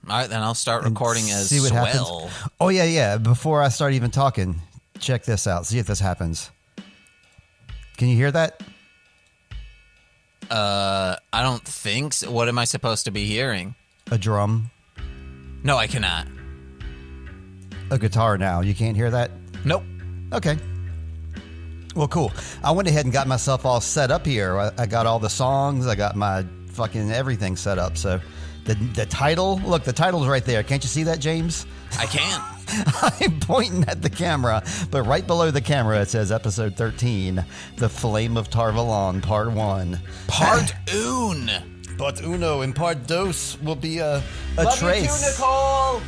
All right, then I'll start recording as see what happens. Swell. Oh, yeah. Before I start even talking, check this out. See if this happens. Can you hear that? I don't think so. What am I supposed to be hearing? A drum. No, I cannot. A guitar now. You can't hear that? Nope. Okay. Well, cool. I went ahead and got myself all set up here. I got all the songs. I got my fucking everything set up. So the title, look, the title's right there. Can't you see that, James? I can't. I'm pointing at the camera, but right below the camera it says episode 13, The Flame of Tar Valon, Part 1. Part un. Part uno and part dos will be a Love trace. you too, Nicole.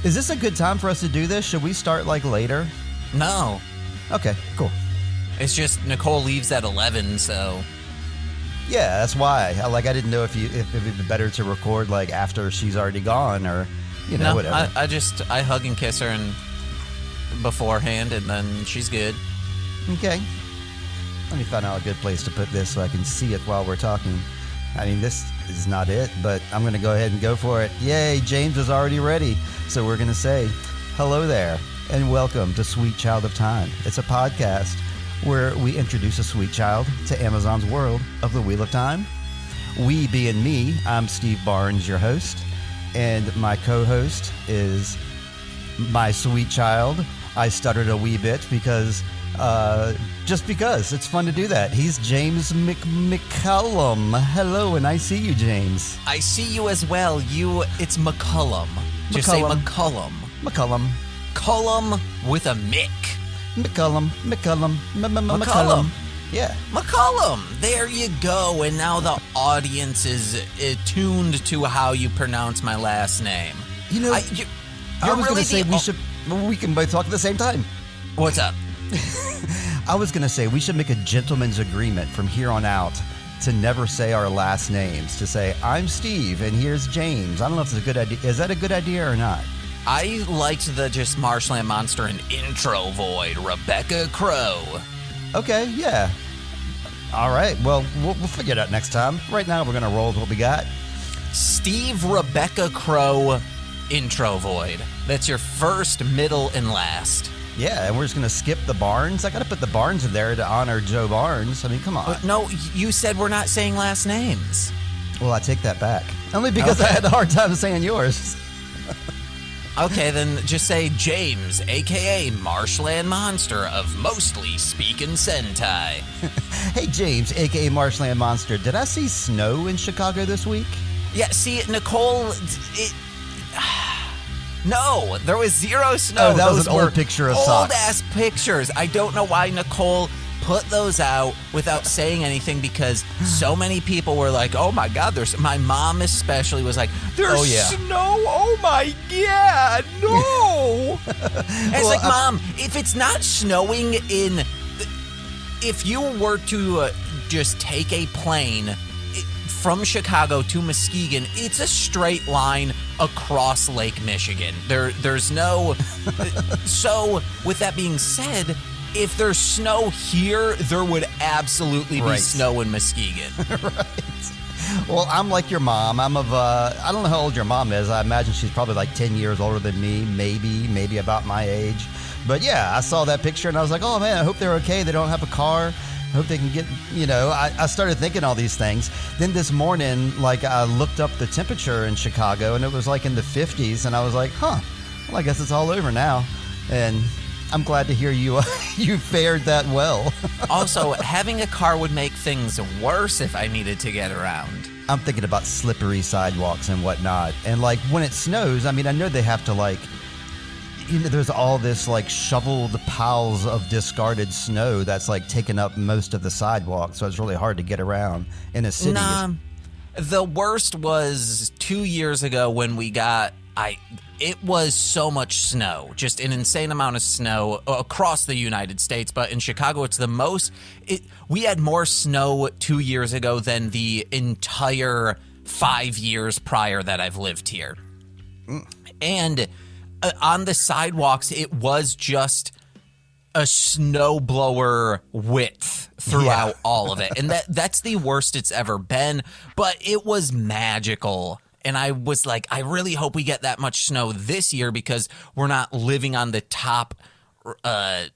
Is this a good time for us to do this? Should we start like later? No. Okay, cool. It's just Nicole leaves at 11, so... Yeah, that's why. I didn't know if it'd be better to record like after she's already gone or, No, whatever. I hug and kiss her and beforehand, and then she's good. Okay. Let me find out a good place to put this so I can see it while we're talking. I mean, this is not it, but I'm going to go ahead and go for it. Yay, James is already ready. So we're going to say, hello there, and welcome to Sweet Child of Time. It's a podcast where we introduce a sweet child to Amazon's world of the Wheel of Time. We being me, I'm Steve Barnes, your host, and my co-host is my sweet child. I stuttered a wee bit because... just because it's fun to do that. He's James McCullum. Hello, and I see you, James. I see you as well. It's McCullum. Just say McCullum. McCullum. Cullum with a Mick. McCullum. McCullum. Yeah. McCullum. There you go. And now the audience is tuned to how you pronounce my last name. You know, I was going to say we can both talk at the same time. What's up? I was going to say we should make a gentleman's agreement from here on out to never say our last names, to say, I'm Steve and here's James. I don't know if it's a good idea. Is that a good idea or not? I liked the just Marshland Monster and intro void, Rebecca Crow. Okay, yeah. All right, well, we'll figure it out next time. Right now, we're going to roll with what we got. Steve Rebecca Crow intro void. That's your first, middle, and last. Yeah, and we're just going to skip the Barnes. I got to put the Barnes in there to honor Joe Barnes. I mean, come on. But no, you said we're not saying last names. Well, I take that back. Only because I had a hard time saying yours. Okay, then just say James, a.k.a. Marshland Monster of Mostly Speakin' Sentai. Hey, James, a.k.a. Marshland Monster. Did I see snow in Chicago this week? Yeah, see, Nicole... No, there was zero snow. Oh, that was an old picture of socks. Old-ass pictures. I don't know why Nicole put those out without saying anything, because so many people were like, oh my God, my mom especially was like, there's snow? Oh my God, no. It's like, Mom, if it's not snowing if you were to just take a plane from Chicago to Muskegon, it's a straight line across Lake Michigan. There's no... So, with that being said, if there's snow here, there would absolutely be snow in Muskegon. Right. Well, I'm like your mom. I'm of, I don't know how old your mom is. I imagine she's probably like 10 years older than me, maybe about my age. But yeah, I saw that picture and I was like, oh man, I hope they're okay. They don't have a car. I hope they can get, I started thinking all these things. Then this morning, I looked up the temperature in Chicago and it was like in the 50s. And I was like, well, I guess it's all over now. And I'm glad to hear you fared that well. Also, having a car would make things worse if I needed to get around. I'm thinking about slippery sidewalks and whatnot. And when it snows, I mean, I know they have to there's all this shoveled piles of discarded snow that's taking up most of the sidewalk, so it's really hard to get around in a city. Nah, the worst was 2 years ago when we got it was so much snow, just an insane amount of snow across the United States, but in Chicago it's the most. We had more snow 2 years ago than the entire 5 years prior that I've lived here. And on the sidewalks, it was just a snowblower width throughout all of it. And that's the worst it's ever been, but it was magical. And I was like, I really hope we get that much snow this year because we're not living on the top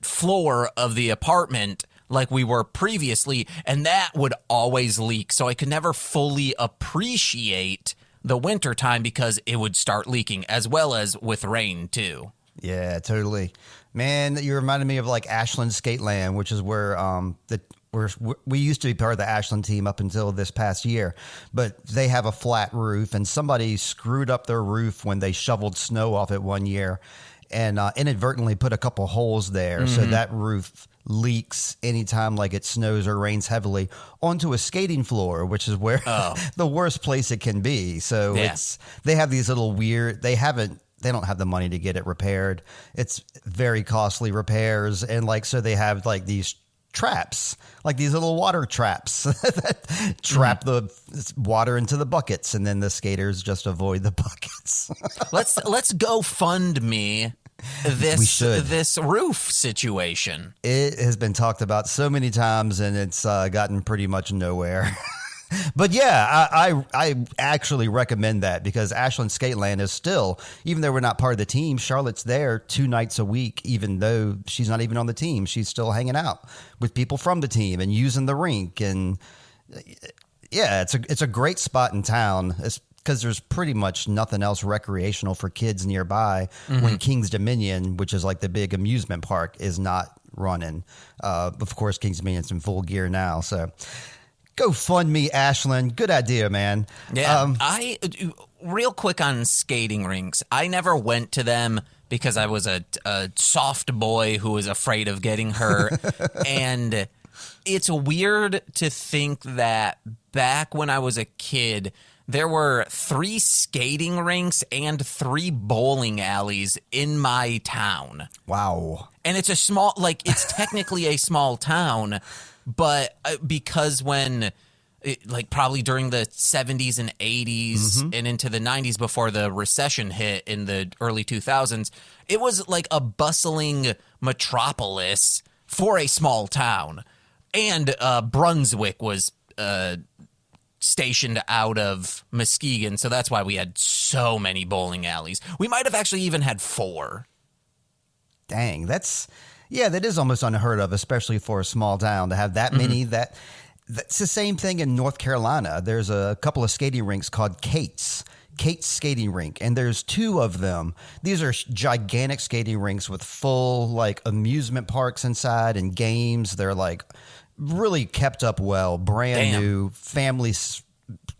floor of the apartment like we were previously, and that would always leak. So I could never fully appreciate the winter time because it would start leaking, as well as with rain too. Yeah, totally. Man, you reminded me of like Ashland Skateland, which is where we used to be part of the Ashland team up until this past year, but they have a flat roof, and somebody screwed up their roof when they shoveled snow off it one year and inadvertently put a couple holes there. So that roof leaks anytime like it snows or rains heavily onto a skating floor, which is where the worst place it can be. So they have these little weird, they don't have the money to get it repaired. It's very costly repairs. And like, so they have like these traps, like these little water traps that trap the water into the buckets. And then the skaters just avoid the buckets. Let's go fund me this roof situation. It has been talked about so many times and it's gotten pretty much nowhere. But yeah, I actually recommend that because Ashland Skateland is still, even though we're not part of the team, Charlotte's there 2 nights a week, even though she's not even on the team. She's still hanging out with people from the team and using the rink. And yeah, it's a great spot in town because there's pretty much nothing else recreational for kids nearby when King's Dominion, which is like the big amusement park, is not running. Of course, King's Dominion's in full gear now, so... Go fund me, Ashland. Good idea, man. Yeah, real quick on skating rinks. I never went to them because I was a soft boy who was afraid of getting hurt. And it's weird to think that back when I was a kid, there were 3 skating rinks and 3 bowling alleys in my town. Wow. And it's it's technically a small town. But because probably during the 70s and 80s and into the 90s before the recession hit in the early 2000s, it was like a bustling metropolis for a small town. And Brunswick was stationed out of Muskegon, so that's why we had so many bowling alleys. We might have actually even had 4. Dang, yeah, that is almost unheard of, especially for a small town to have that many. That's the same thing in North Carolina. There's a couple of skating rinks called Kate's Skating Rink, and there's 2 of them. These are gigantic skating rinks with full like amusement parks inside and games. They're like really kept up well, brand new, family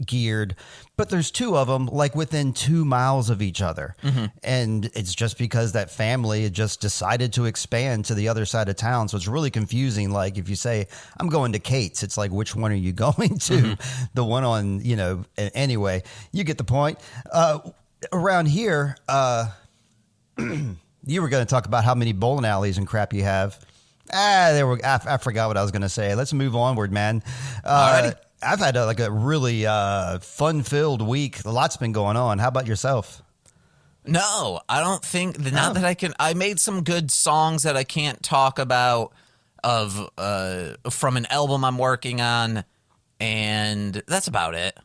geared. But there's 2 of them like within 2 miles of each other. And it's just because that family just decided to expand to the other side of town. So it's really confusing. Like if you say, I'm going to Kate's, it's like, which one are you going to? The one on, anyway, you get the point. Around here, you were going to talk about how many bowling alleys and crap you have. I forgot what I was going to say. Let's move onward, man. Alrighty. I've had a really fun-filled week. A lot's been going on. How about yourself? No, I don't think not that I can. I made some good songs that I can't talk about from an album I'm working on, and that's about it.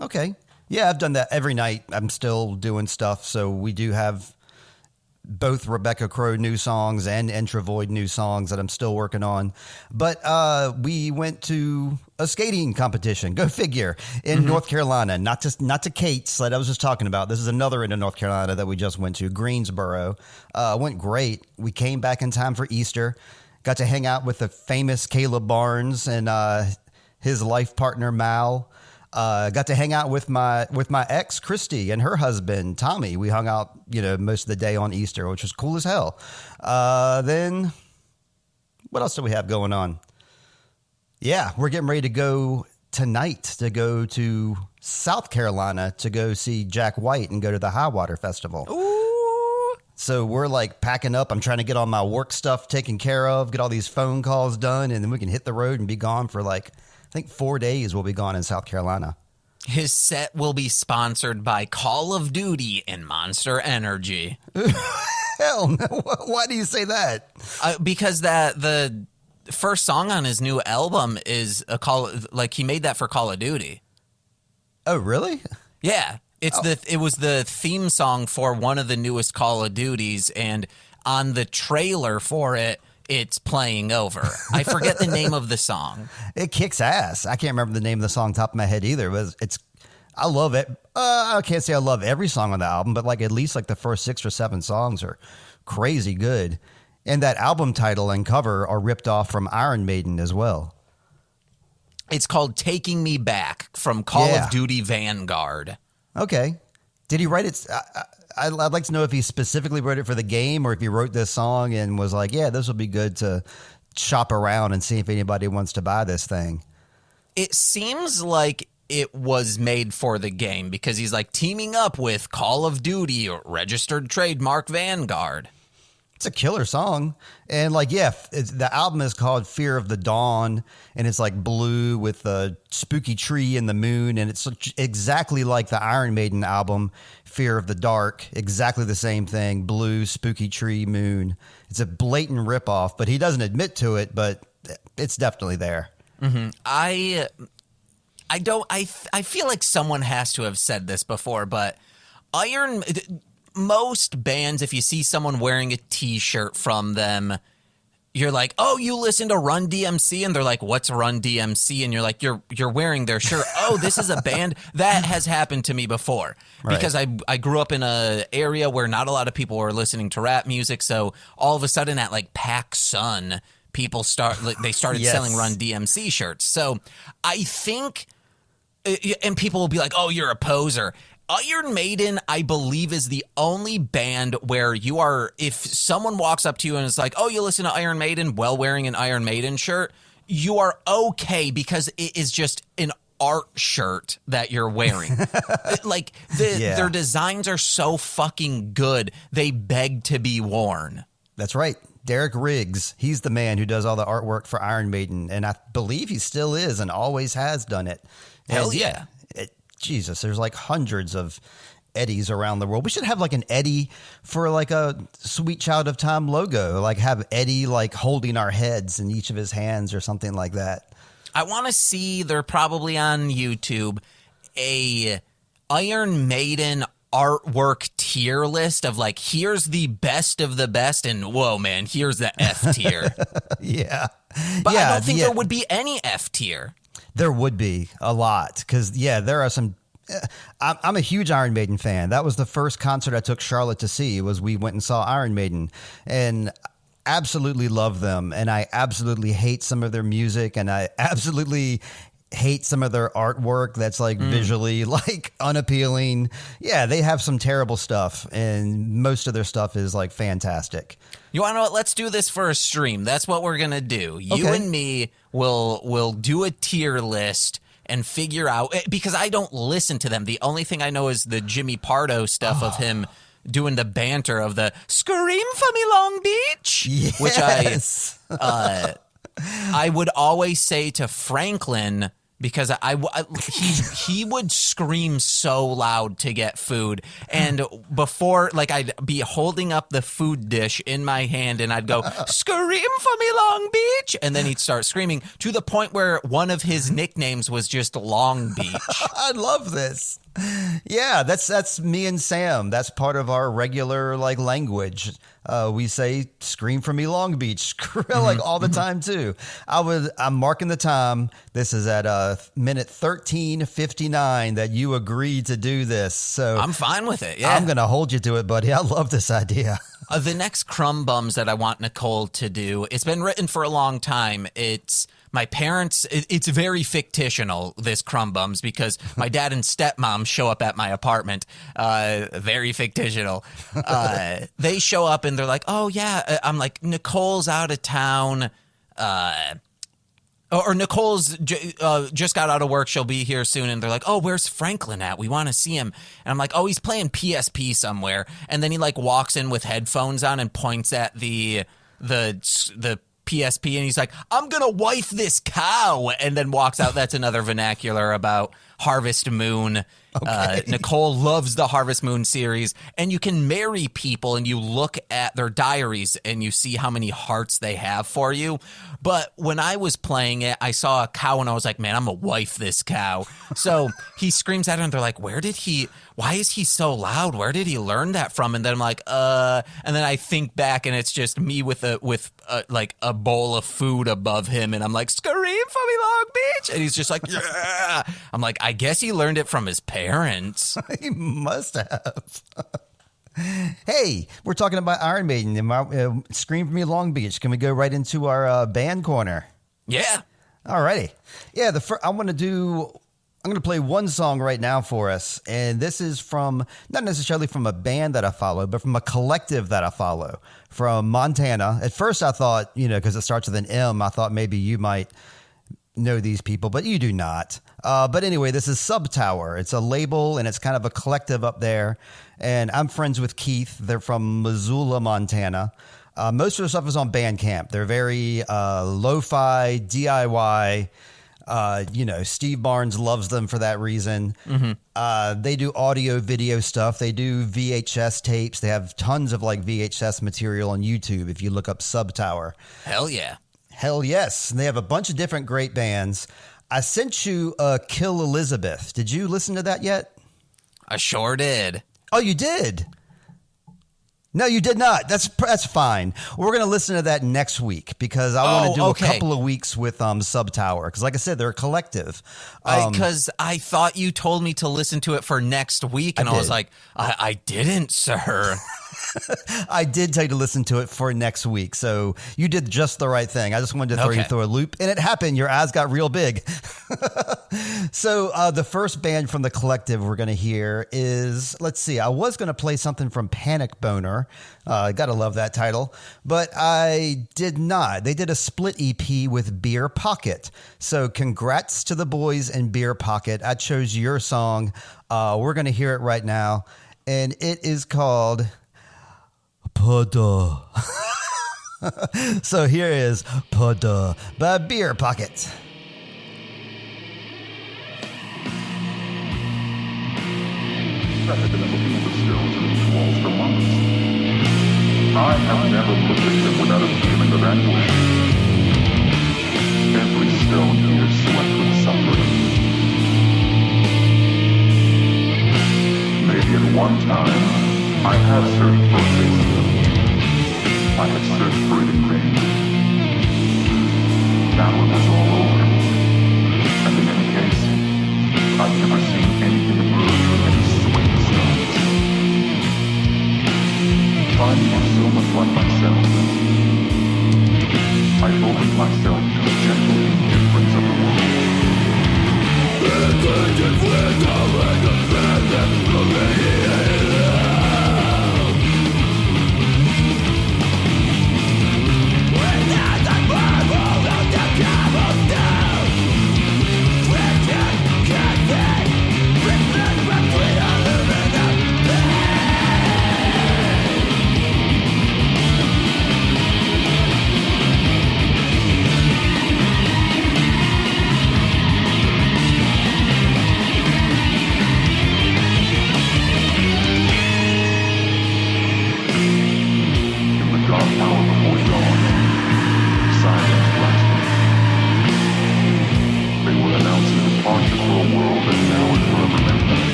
Okay. Yeah, I've done that every night. I'm still doing stuff, so we do have both Rebecca Crow new songs and Entravoid new songs that I'm still working on. But we went to a skating competition, go figure, in North Carolina, not to Kate's that I was just talking about. This is another in North Carolina that we just went to, Greensboro. Went great. We came back in time for Easter, got to hang out with the famous Caleb Barnes and his life partner, Mal. Got to hang out with my ex, Christy, and her husband, Tommy. We hung out, most of the day on Easter, which was cool as hell. Then what else do we have going on? Yeah, we're getting ready to go tonight to go to South Carolina to go see Jack White and go to the High Water Festival. Ooh. So we're like packing up. I'm trying to get all my work stuff taken care of, get all these phone calls done, and then we can hit the road and be gone for I think 4 days we'll be gone in South Carolina. His set will be sponsored by Call of Duty and Monster Energy. Hell no. Why do you say that? Because the first song on his new album is he made that for Call of Duty. Oh, really? Yeah. It was the theme song for one of the newest Call of Duties, and on the trailer for it, it's playing over. I forget the name of the song. It kicks ass. I can't remember the name of the song top of my head either, but I love it. I can't say I love every song on the album, but like at least like the first 6 or 7 songs are crazy good. And that album title and cover are ripped off from Iron Maiden as well. It's called Taking Me Back from Call of Duty Vanguard. Okay. Did he write it? I'd like to know if he specifically wrote it for the game or if he wrote this song and was like, yeah, this will be good to shop around and see if anybody wants to buy this thing. It seems like it was made for the game because he's like teaming up with Call of Duty or registered trademark Vanguard. It's a killer song. And like, yeah, the album is called Fear of the Dawn, and it's like blue with a spooky tree and the moon. And it's exactly like the Iron Maiden album, Fear of the Dark. Exactly the same thing. Blue, spooky tree, moon. It's a blatant ripoff, but he doesn't admit to it, but it's definitely there. Mm-hmm. I feel like someone has to have said this before, but most bands, if you see someone wearing a T-shirt from them, you're like, oh, you listen to Run DMC? And they're like, what's Run DMC? And you're like, you're wearing their shirt. Oh, this is a band. That has happened to me before. Right. Because I grew up in an area where not a lot of people were listening to rap music. So all of a sudden at like Pac Sun, people started selling Run DMC shirts. So I think, and people will be like, oh, you're a poser. Iron Maiden, I believe, is the only band where you are, if someone walks up to you and is like, oh, you listen to Iron Maiden while wearing an Iron Maiden shirt, you are okay because it is just an art shirt that you're wearing. Their designs are so fucking good, they beg to be worn. That's right. Derek Riggs, he's the man who does all the artwork for Iron Maiden, and I believe he still is and always has done it. Hell yeah. Jesus, there's like hundreds of Eddies around the world. We should have like an Eddie for like a Sweet Child of Time logo, like have Eddie like holding our heads in each of his hands or something like that. I want to see, they're probably on YouTube, a Iron Maiden artwork tier list of like, here's the best of the best, and whoa, man, here's the F tier. Yeah. But I don't think there would be any F tier. There would be a lot because, there are some. I'm a huge Iron Maiden fan. That was the first concert I took Charlotte to see. We went and saw Iron Maiden, and absolutely love them. And I absolutely hate some of their music, and I absolutely hate some of their artwork that's like visually like unappealing. Yeah, they have some terrible stuff, and most of their stuff is like fantastic. You want to know what? Let's do this for a stream. That's what we're going to do. You and me will do a tier list and figure out, because I don't listen to them. The only thing I know is the Jimmy Pardo stuff of him doing the banter of the scream for me Long Beach, yes. Which I would always say to Franklin, because he would scream so loud to get food, and before, like, I'd be holding up the food dish in my hand and I'd go, scream for me Long Beach, and then he'd start screaming to the point where one of his nicknames was just Long Beach. I love this. Yeah, that's me and Sam. That's part of our regular like language. We say "scream for me, Long Beach" like all the time too. I'm marking the time. This is at minute 13:59 that you agreed to do this. So I'm fine with it. Yeah, I'm gonna hold you to it, buddy. I love this idea. The next Crumb Bums that I want Nicole to do, it's been written for a long time. It's my parents. It's very fictional, this Crumb Bums, because my dad and stepmom show up at my apartment. Very fictional. They show up and they're like, oh, yeah. I'm like, Nicole's out of town. Or Nicole's just got out of work. She'll be here soon. And they're like, oh, where's Franklin at? We want to see him. And I'm like, oh, he's playing PSP somewhere. And then he like walks in with headphones on and points at the PSP, and he's like, I'm going to wife this cow, and then walks out. That's another vernacular about Harvest Moon. Okay. Nicole loves the Harvest Moon series, and you can marry people and you look at their diaries and you see how many hearts they have for you. But when I was playing it, I saw a cow and I was like, man, I'm going to wife this cow. So he screams at her and they're like, why is he so loud? Where did he learn that from? And then I'm like, and then I think back and it's just me with like a bowl of food above him. And I'm like, scream for me, Long Beach. And he's just like, yeah. I'm like, I guess he learned it from his parents. He must have. Hey, we're talking about Iron Maiden and Scream for Me Long Beach. Can we go right into our band corner? Yeah. Alrighty. Yeah, I'm going to play one song right now for us. And this is from, not necessarily from a band that I follow, but from a collective that I follow from Montana. At first I thought, because it starts with an M, I thought maybe you might know these people, but you do not. But anyway, this is Subtower. It's a label and it's kind of a collective up there. And I'm friends with Keith. They're from Missoula, Montana. Most of their stuff is on Bandcamp. They're very lo-fi, DIY. Steve Barnes loves them for that reason. Mm-hmm. They do audio, video stuff. They do VHS tapes. They have tons of like VHS material on YouTube if you look up Subtower. Hell yeah. Hell yes. And they have a bunch of different great bands. I sent you Kill Elizabeth. Did you listen to that yet? I sure did. Oh, you did? No, you did not. That's fine. We're going to listen to that next week because I want to do a couple of weeks with Subtower because, like I said, they're a collective. Because I thought you told me to listen to it for next week, and I was like, I didn't, sir. I did tell you to listen to it for next week, so you did just the right thing. I just wanted to throw you through a loop, and it happened. Your eyes got real big. So the first band from the collective we're going to hear is, let's see, I was going to play something from Panic Boner. Gotta love that title, but I did not. They did a split EP with Beer Pocket. So congrats to the boys in Beer Pocket. I chose your song. We're going to hear it right now, and it is called Pada. So here is Pada by Beer Pocket. I have been looking at the stones and these walls for months. I have never looked at them without a feeling of anguish. Every stone here swept with suffering. Maybe at one time, I have searched for a trace of them. I have searched for it in vain. Now it was all over. And in any case, I've never seen anything emerge from any swing stones. Finding it so much like myself, I opened myself to the gentle indifference of the world.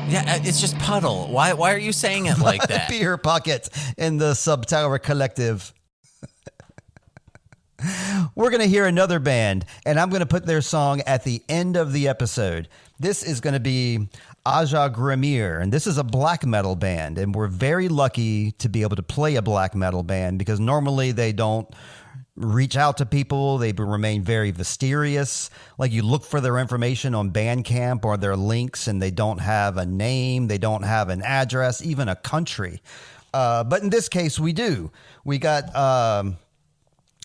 Yeah, it's just puddle. Why are you saying it like that? Beer Pocket in the Subtower Collective. We're going to hear another band, and I'm going to put their song at the end of the episode. This is going to be Asagrimmr, and this is a black metal band, and we're very lucky to be able to play a black metal band because normally they don't reach out to people. They remain very mysterious. Like you look for their information on Bandcamp or their links, and they don't have a name, they don't have an address, even a country. But in this case, we do. We got...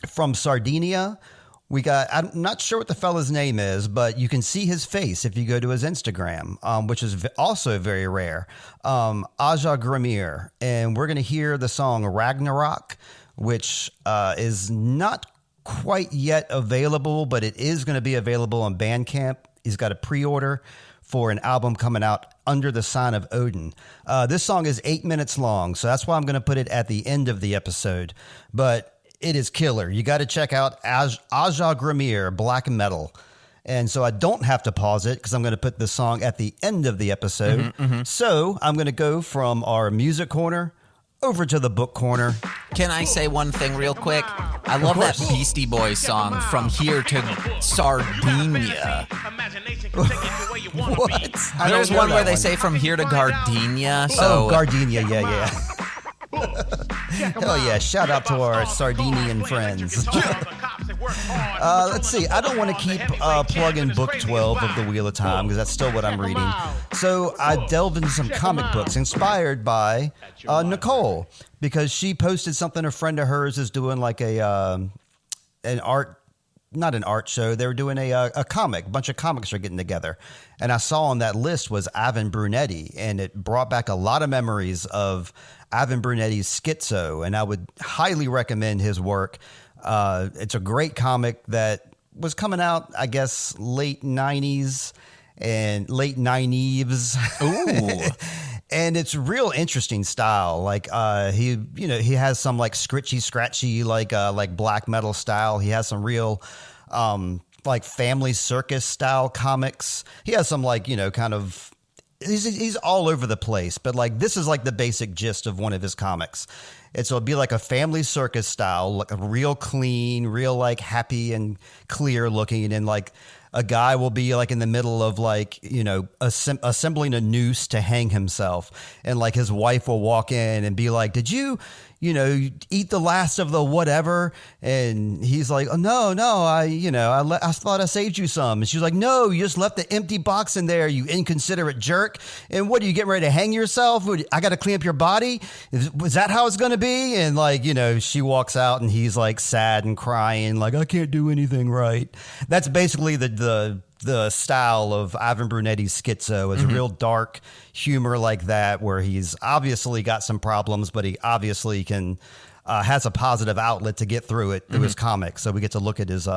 from Sardinia, we got, I'm not sure what the fella's name is, but you can see his face if you go to his Instagram, which is also very rare. Asagrimmr. And we're going to hear the song Ragnarok, which is not quite yet available, but it is going to be available on Bandcamp. He's got a pre-order for an album coming out under the sign of Odin. This song is 8 minutes long, so that's why I'm going to put it at the end of the episode. But it is killer. You got to check out Asagrimmr Black Metal. And so I don't have to pause it because I'm going to put the song at the end of the episode. So I'm going to go from our music corner over to the book corner. Can I say one thing real quick? I love that Beastie Boys song, From Here to Sardinia. What? There's one where they say From Here to Gardenia. So Gardenia, yeah. Hell yeah, shout out to our Sardinian friends. Let's see, I don't want to keep plugging book 12 of the Wheel of Time because that's still what I'm reading. So I delved into some comic books inspired by Nicole because she posted something. A friend of hers is doing like not an art show. They were doing a comic. A bunch of comics are getting together. And I saw on that list was Ivan Brunetti, and it brought back a lot of memories of Ivan Brunetti's Schizo, and I would highly recommend his work. It's a great comic that was coming out, I guess, late 90s and late 90s. Ooh. And it's real interesting style. Like he has some like scratchy like black metal style. He has some real like family circus style comics. He has some like, kind of he's all over the place, but like this is like the basic gist of one of his comics. It'll be like a family circus style, like real clean, real like happy and clear looking, and like a guy will be like in the middle of like, assembling a noose to hang himself. And like his wife will walk in and be like, did you, eat the last of the whatever? And he's like, oh, no, I thought I saved you some. And she's like, no, you just left the empty box in there, you inconsiderate jerk. And what, are you getting ready to hang yourself? I got to clean up your body? Was that how it's going to be? And like, she walks out and he's like sad and crying, like, I can't do anything right. That's basically the style of Ivan Brunetti's Schizo, is real dark humor like that, where he's obviously got some problems, but he obviously can has a positive outlet to get through it through his comics. So we get to look at his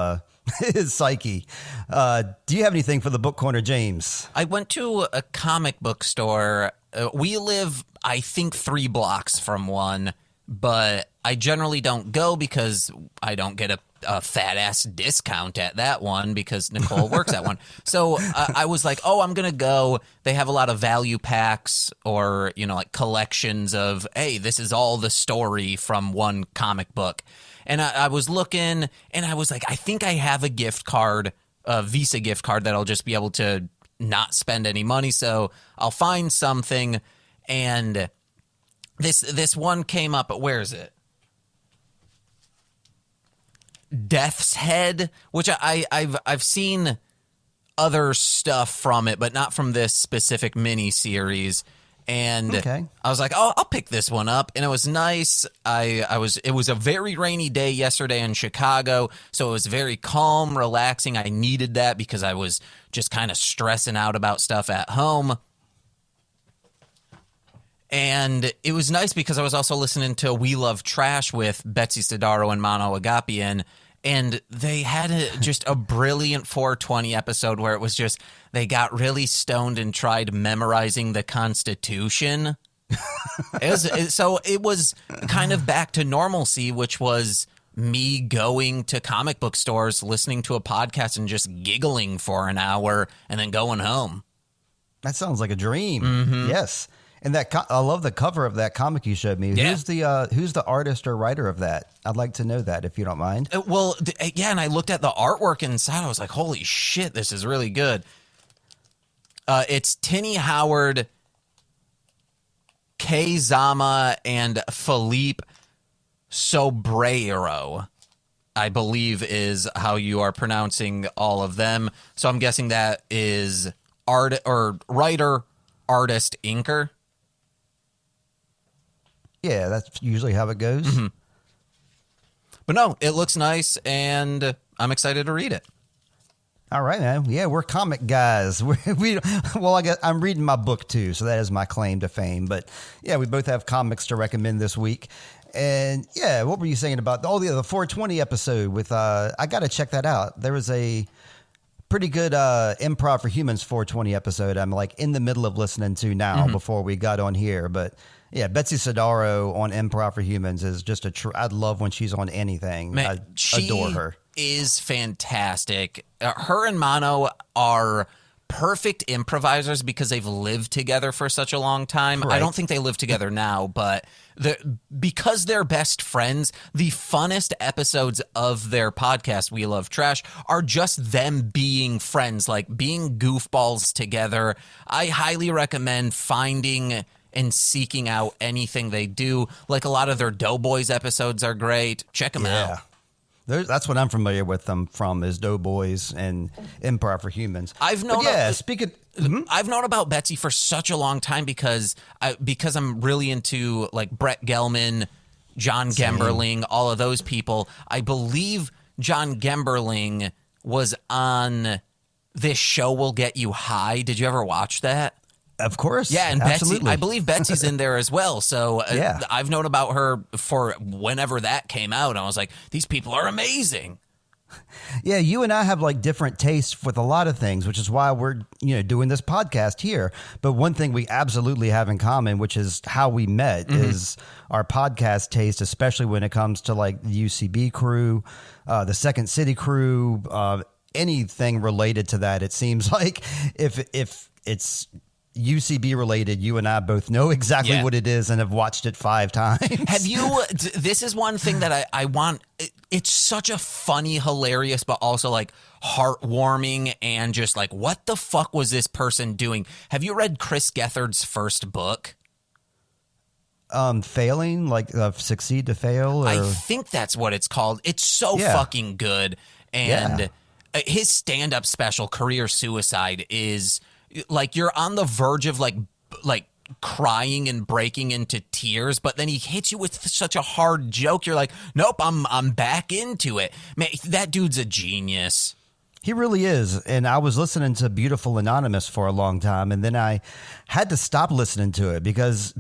his psyche. Do you have anything for the book corner, James? I went to a comic book store. We live, I think, 3 blocks from one, but I generally don't go because I don't get a fat ass discount at that one because Nicole works at one. So I was like, I'm going to go. They have a lot of value packs or, like collections of, hey, this is all the story from one comic book. And I was looking and I was like, I think I have a gift card, a Visa gift card that I'll just be able to not spend any money. So I'll find something. And this one came up. Where is it? Death's Head, which I've seen other stuff from it, but not from this specific mini series. And I was like, I'll pick this one up, and it was nice. It was a very rainy day yesterday in Chicago, so it was very calm, relaxing. I needed that because I was just kind of stressing out about stuff at home. And it was nice because I was also listening to We Love Trash with Betsy Sidaro and Mano Agapian, and they had just a brilliant 420 episode where it was just they got really stoned and tried memorizing the Constitution. So it was kind of back to normalcy, which was me going to comic book stores, listening to a podcast, and just giggling for an hour, and then going home. That sounds like a dream. Yes. And I love the cover of that comic you showed me. Yeah. Who's the artist or writer of that? I'd like to know that if you don't mind. And I looked at the artwork inside. I was like, holy shit, this is really good. It's Tinny Howard, Kay Zama, and Philippe Sobreiro, I believe is how you are pronouncing all of them. So I'm guessing that is writer, artist, inker. Yeah, that's usually how it goes. Mm-hmm. But no, it looks nice, and I'm excited to read it. All right, man. Yeah, we're comic guys. I guess I'm reading my book too, so that is my claim to fame. But yeah, we both have comics to recommend this week. And yeah, what were you saying about the 420 episode with? I got to check that out. There was a pretty good Improv for Humans 420 episode. I'm like in the middle of listening to now before we got on here, but. Yeah, Betsy Sidaro on Improv for Humans is just I'd love when she's on anything. Man, I adore her. Is fantastic. Her and Mono are perfect improvisers because they've lived together for such a long time. Right. I don't think they live together now, but because they're best friends, the funnest episodes of their podcast, We Love Trash, are just them being friends, like being goofballs together. I highly recommend finding and seeking out anything they do. Like a lot of their Doughboys episodes are great. Check them out. That's what I'm familiar with them from is Doughboys and Improv for Humans. I've known about Betsy for such a long time because I'm really into like Brett Gelman, John Gemberling, all of those people. I believe John Gemberling was on This Show Will Get You High. Did you ever watch that? Of course. Yeah, and absolutely. Betsy, I believe Betsy's in there as well. So yeah. I've known about her for whenever that came out. And I was like, these people are amazing. Yeah, you and I have like different tastes with a lot of things, which is why we're doing this podcast here. But one thing we absolutely have in common, which is how we met, is our podcast taste, especially when it comes to like the UCB crew, the Second City crew, anything related to that. It seems like if it's UCB related, you and I both know exactly what it is and have watched it 5 times. Have you? This is one thing that I want. It's such a funny, hilarious, but also like heartwarming and just like, what the fuck was this person doing? Have you read Chris Gethard's first book? Failing, like Succeed to Fail? Or? I think that's what it's called. It's so fucking good. And his stand-up special, Career Suicide, is... like you're on the verge of like crying and breaking into tears, but then he hits you with such a hard joke. You're like, nope, I'm back into it. Man, that dude's a genius. He really is. And I was listening to Beautiful Anonymous for a long time, and then I had to stop listening to it because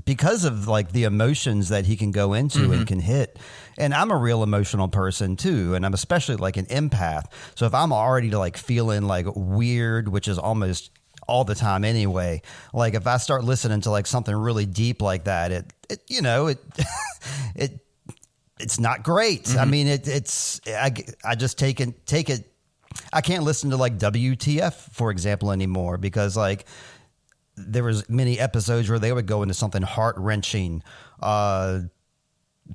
of like the emotions that he can go into and can hit. And I'm a real emotional person too, and I'm especially like an empath. So if I'm already like feeling like weird, which is almost all the time anyway, like if I start listening to like something really deep like that, it's not great. I mean, I just take it. I can't listen to like WTF, for example, anymore because like there was many episodes where they would go into something heart wrenching.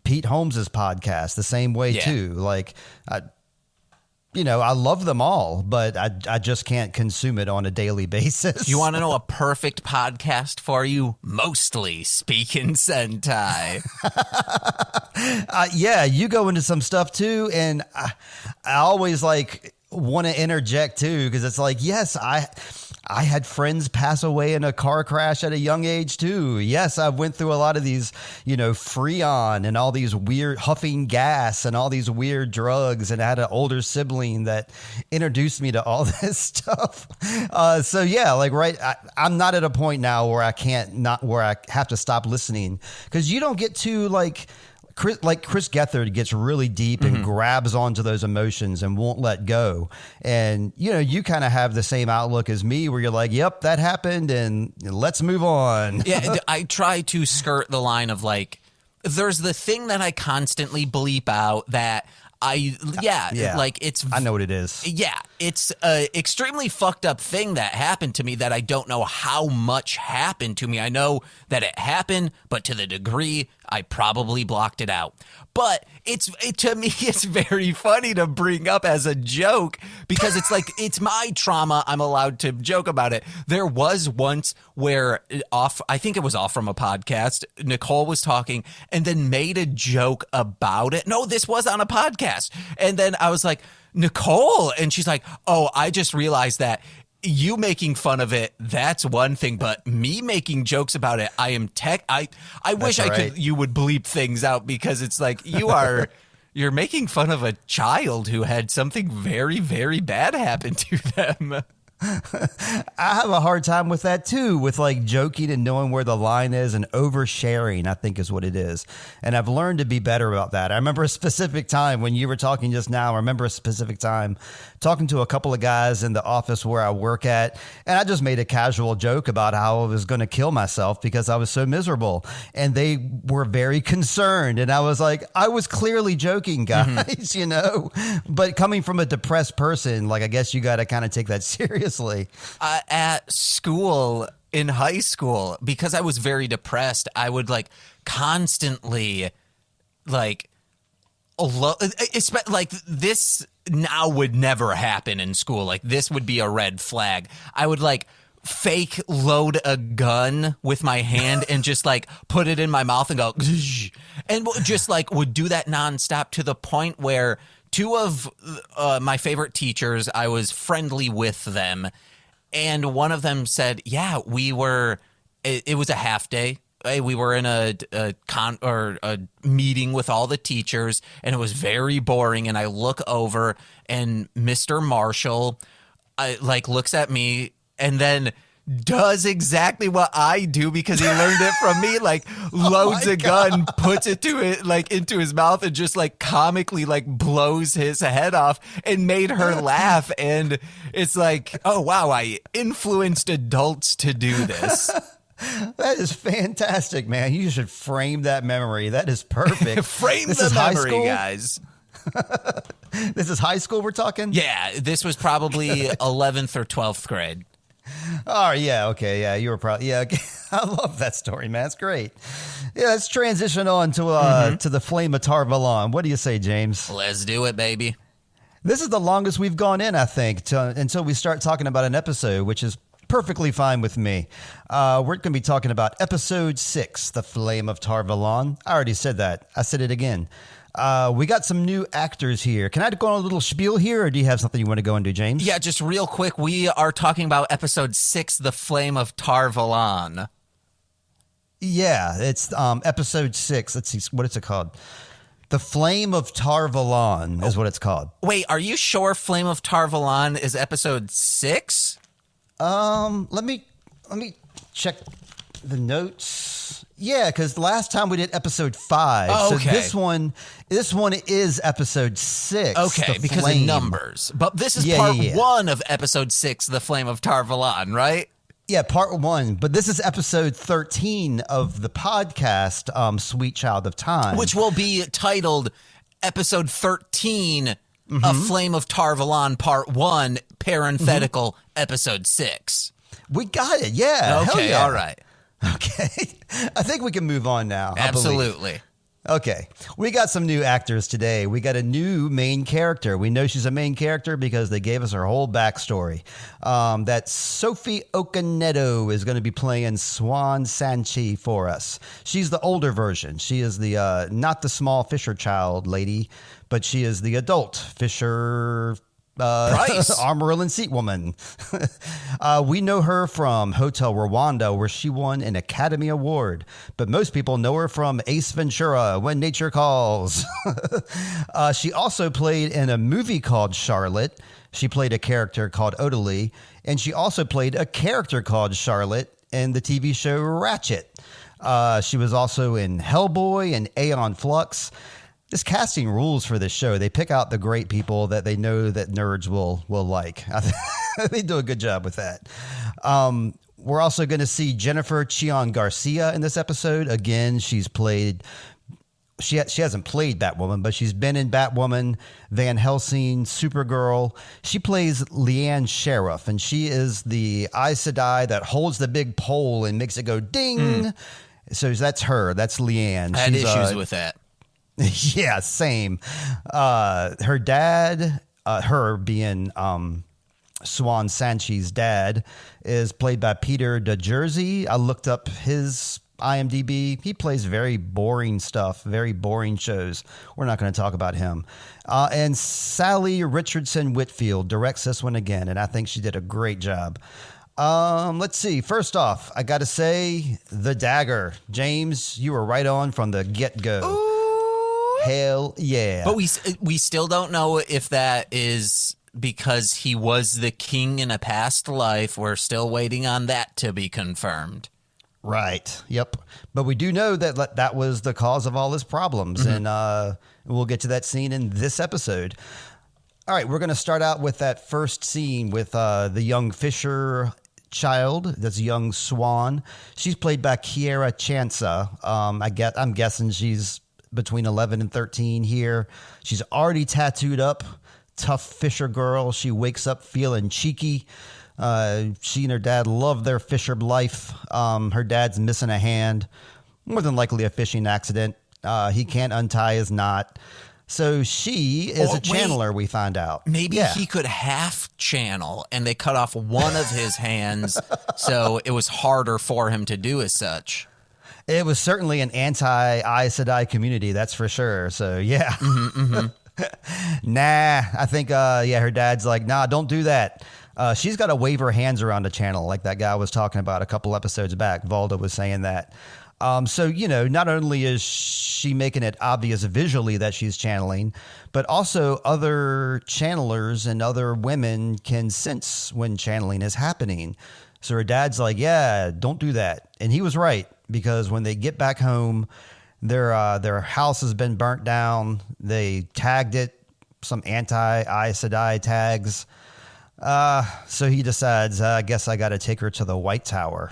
Pete Holmes's podcast, the same way too. Like, I love them all, but I just can't consume it on a daily basis. You want to know a perfect podcast for you? Mostly Speaking Sentai. Yeah, you go into some stuff too, and I always like want to interject too because it's like, yes, I had friends pass away in a car crash at a young age too. Yes, I went through a lot of these, Freon and all these weird huffing gas and all these weird drugs, and I had an older sibling that introduced me to all this stuff. So yeah, like I'm not at a point now where where I have to stop listening because you don't get to like Chris Gethard gets really deep and grabs onto those emotions and won't let go. And, you kind of have the same outlook as me where you're like, yep, that happened and let's move on. Yeah, I try to skirt the line of like, there's the thing that I constantly bleep out that like it's... I know what it is. Yeah, it's a extremely fucked up thing that happened to me that I don't know how much happened to me. I know that it happened, but to the degree I probably blocked it out. But to me, it's very funny to bring up as a joke because it's like, it's my trauma. I'm allowed to joke about it. There was once where I think it was off from a podcast, Nicole was talking and then made a joke about it. No, this was on a podcast. And then I was like, Nicole, and she's like, oh, I just realized that you making fun of it, that's one thing, but me making jokes about it, I wish you would bleep things out because it's like you're making fun of a child who had something very, very bad happen to them. I have a hard time with that too, with like joking and knowing where the line is, and oversharing, I think is what it is. And I've learned to be better about that. I remember a specific time when you were talking just now. I remember a specific time talking to a couple of guys in the office where I work at, and I just made a casual joke about how I was going to kill myself because I was so miserable. And they were very concerned. And I was like, I was clearly joking, guys, you know, but coming from a depressed person, like, I guess you got to kind of take that seriously. At school, in high school, because I was very depressed, I would like constantly like this now would never happen in school. Like this would be a red flag. I would like fake load a gun with my hand and just like put it in my mouth and go and just like would do that nonstop to the point where two of my favorite teachers, I was friendly with them, and one of them said, yeah, it was a half day. We were in a meeting with all the teachers, and it was very boring, and I look over, and Mr. Marshall looks at me, and then does exactly what I do because he learned it from me, like loads a gun, puts it into his mouth and just like comically like blows his head off, and made her laugh. And it's like, oh wow, I influenced adults to do this. That is fantastic, man. You should frame that memory. That is perfect. Frame the memory, guys. This is high school we're talking? Yeah, this was probably 11th or 12th grade. Oh, yeah. Okay. Yeah. You were probably, yeah. Okay. I love that story, man. It's great. Yeah. Let's transition on to the Flame of Tar Valon. What do you say, James? Let's do it, baby. This is the longest we've gone in, I think, until we start talking about an episode, which is perfectly fine with me. We're going to be talking about episode 6, The Flame of Tar Valon. I already said that. I said it again. We got some new actors here. Can I go on a little spiel here, or do you have something you want to go into, James? Yeah, just real quick. We are talking about episode 6, The Flame of Tar Valon. Yeah, it's episode 6. Let's see, what is it called? The Flame of Tar Valon is what it's called. Wait, are you sure Flame of Tar Valon is episode 6? Let me check the notes. Yeah, because last time we did episode 5. Oh, okay. So this one is episode 6. Okay, because of numbers. But this is part 1 of episode 6, The Flame of Tar Valon, right? Yeah, part 1. But this is episode 13 of the podcast, Sweet Child of Time. Which will be titled episode 13, A Flame of Tar Valon, part 1, parenthetical, episode 6. We got it, yeah. Okay, hell yeah. All right. Okay. I think we can move on now. Absolutely. Okay. We got some new actors today. We got a new main character. We know she's a main character because they gave us her whole backstory. That Sophie Okonedo is going to be playing Swan Sanchi for us. She's the older version. She is the not the small Fisher child lady, but she is the adult Fisher Armoril and Seat woman. We know her from Hotel Rwanda, where she won an Academy Award, but most people know her from Ace Ventura, When Nature Calls. She also played in a movie called Charlotte. She played a character called Odalie, and she also played a character called Charlotte in the TV show Ratchet. She was also in Hellboy and Aeon Flux. This casting rules for this show. They pick out the great people that they know that nerds will like. They do a good job with that. We're also going to see Jennifer Chion Garcia in this episode. Again, she's played she hasn't played Batwoman, but she's been in Batwoman, Van Helsing, Supergirl. She plays Leanne Sheriff, and she is the Aes Sedai that holds the big pole and makes it go ding. So that's her. That's Leanne. I had issues with that. Yeah, same. Her dad, her being Swan Sanchi's dad, is played by Peter DeJersey. I looked up his IMDb. He plays very boring stuff, very boring shows. We're not going to talk about him. And Sally Richardson Whitfield directs this one again, and I think she did a great job. Let's see. First off, I got to say, the dagger. James, you were right on from the get-go. Ooh. Hell yeah. But we still don't know if that is because he was the king in a past life. We're still waiting on that to be confirmed. Right. Yep. But we do know that that was the cause of all his problems. And we'll get to that scene in this episode. All right. We're going to start out with that first scene with the young Fisher child. That's young Swan. She's played by Kiera Chansa. I'm guessing she's between 11 and 13 here. She's already tattooed up. Tough Fisher girl. She wakes up feeling cheeky. She and her dad love their Fisher life. Her dad's missing a hand, more than likely a fishing accident. He can't untie his knot. So she is a channeler, we find out. Maybe he could half channel and they cut off one of his hands, so it was harder for him to do as such. It was certainly an anti-Aes Sedai community, that's for sure. So, yeah. Nah, I think, her dad's like, nah, don't do that. She's got to wave her hands around the channel like that guy was talking about a couple episodes back. Valda was saying that. So, not only is she making it obvious visually that she's channeling, but also other channelers and other women can sense when channeling is happening. So her dad's like, yeah, don't do that. And he was right, because when they get back home, their house has been burnt down. They tagged it, some anti-Aes Sedai tags. So he decides, I guess I got to take her to the White Tower.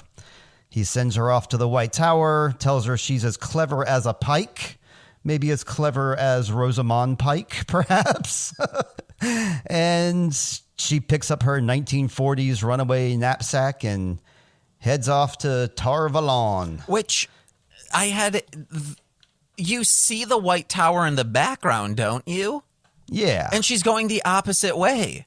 He sends her off to the White Tower, tells her she's as clever as a pike, maybe as clever as Rosamund Pike, perhaps. And she picks up her 1940s runaway knapsack and heads off to Tar Valon. Which you see the White Tower in the background, don't you? Yeah. And she's going the opposite way.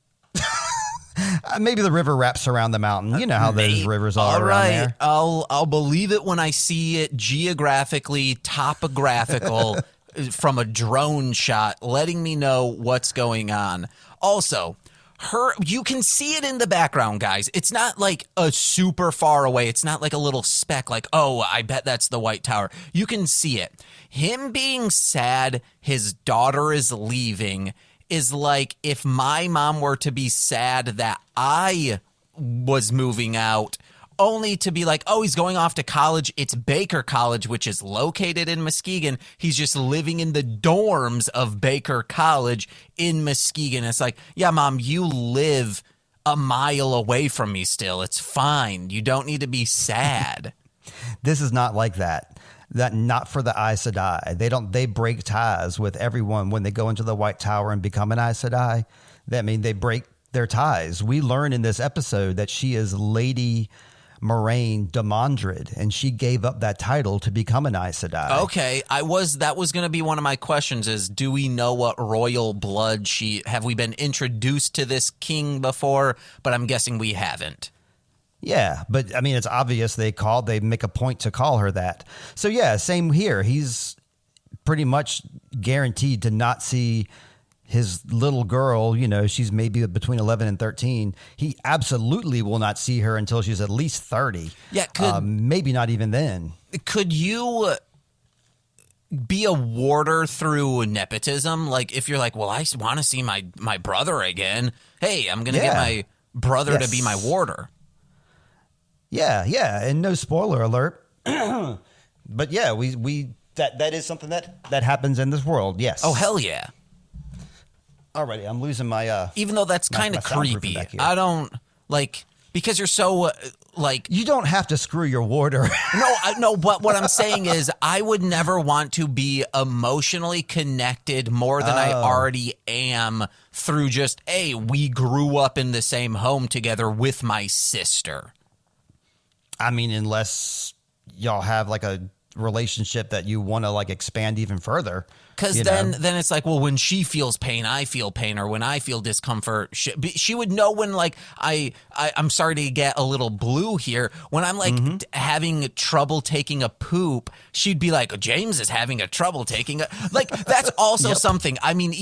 Maybe the river wraps around the mountain. You know how those rivers are around there. I'll believe it when I see it geographically, topographical from a drone shot, letting me know what's going on. Also, you can see it in the background, guys. It's not like a super far away. It's not like a little speck like, oh, I bet that's the White Tower. You can see it. Him being sad his daughter is leaving is like if my mom were to be sad that I was moving out, only to be like, oh, he's going off to college. It's Baker College, which is located in Muskegon. He's just living in the dorms of Baker College in Muskegon. It's like, yeah, Mom, you live a mile away from me still. It's fine. You don't need to be sad. This is not like that. That not for the Aes Sedai. They break ties with everyone when they go into the White Tower and become an Aes Sedai. They break their ties. We learn in this episode that she is Lady Moraine de Mondred, and she gave up that title to become an Aes Sedai. Okay, that was going to be one of my questions is, do we know what royal blood have we been introduced to this king before? But I'm guessing we haven't. Yeah, but it's obvious they make a point to call her that. So yeah, same here. He's pretty much guaranteed to not see his little girl. She's maybe between 11 and 13. He absolutely will not see her until she's at least 30. Yeah, maybe not even then. Could you be a warder through nepotism? Like if you're like, well, I want to see my brother again. Hey, I'm going to get my brother to be my warder. Yeah, and no spoiler alert. But yeah, that is something that happens in this world. Yes. Oh, hell yeah. Alrighty, I'm losing my even though that's kind of creepy. I don't like Because you're so like You don't have to screw your warder. no. But what I'm saying is, I would never want to be emotionally connected more than I already am through just we grew up in the same home together with my sister. I mean, unless y'all have like a relationship that you want to like expand even further. Because then it's like, well, when she feels pain, I feel pain, or when I feel discomfort, she would know when, like, I'm sorry to get a little blue here. When I'm like having trouble taking a poop, she'd be like, James is having a trouble taking a, like, that's also something. I mean,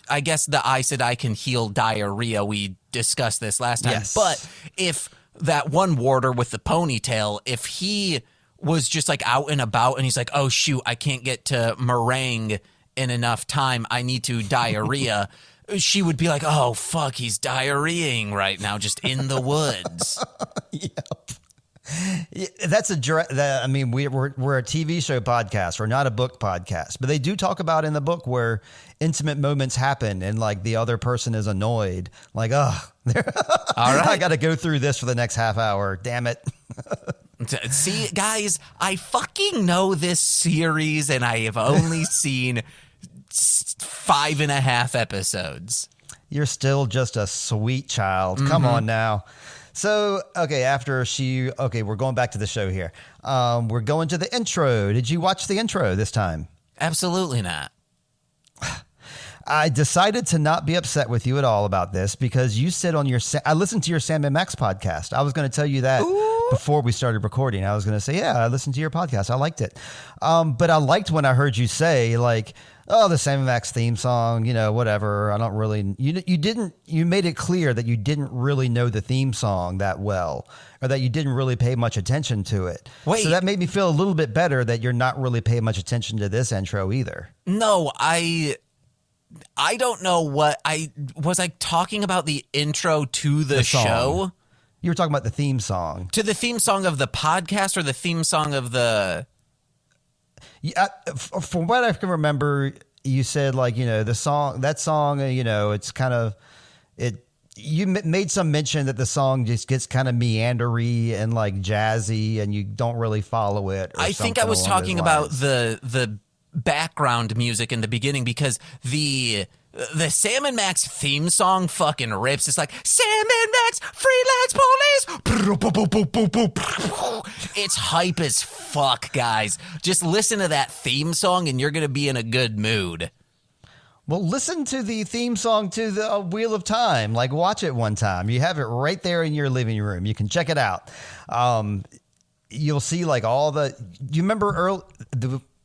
I guess the I said I can heal diarrhea. We discussed this last time, but if that one warder with the ponytail, if he was just like out and about and he's like, oh shoot, I can't get to meringue in enough time, I need to diarrhea, she would be like, oh fuck, he's diarrheaing right now just in the woods. Yeah, that's I mean, we're a TV show podcast. We're not a book podcast, but they do talk about in the book where intimate moments happen and like the other person is annoyed. Like, all right, I got to go through this for the next half hour. Damn it. See, guys, I fucking know this series and I have only seen 5.5 episodes. You're still just a sweet child. Come on now. So, we're going back to the show here. We're going to the intro. Did you watch the intro this time? Absolutely not. I decided to not be upset with you at all about this because you said I listened to your Sam and Max podcast. I was going to tell you that before we started recording. I was going to say, I listened to your podcast. I liked it. But I liked when I heard you say like, oh, the Sam and Max theme song, whatever. I don't really, you made it clear that you didn't really know the theme song that well, or that you didn't really pay much attention to it. Wait. So that made me feel a little bit better that you're not really paying much attention to this intro either. No, I don't know what I talking about the intro to the show. You were talking about the theme song. To the theme song of the podcast or the theme song of the... Yeah, from what I can remember, you said like, that song, it's kind of, you made some mention that the song just gets kind of meandery and like jazzy and you don't really follow it. I think I was talking about the background music in the beginning because the Sam and Max theme song fucking rips. It's like, Sam and Max, freelance police. It's hype as fuck, guys. Just listen to that theme song and you're going to be in a good mood. Well, listen to the theme song to the Wheel of Time. Like, watch it one time. You have it right there in your living room. You can check it out. You'll see like you remember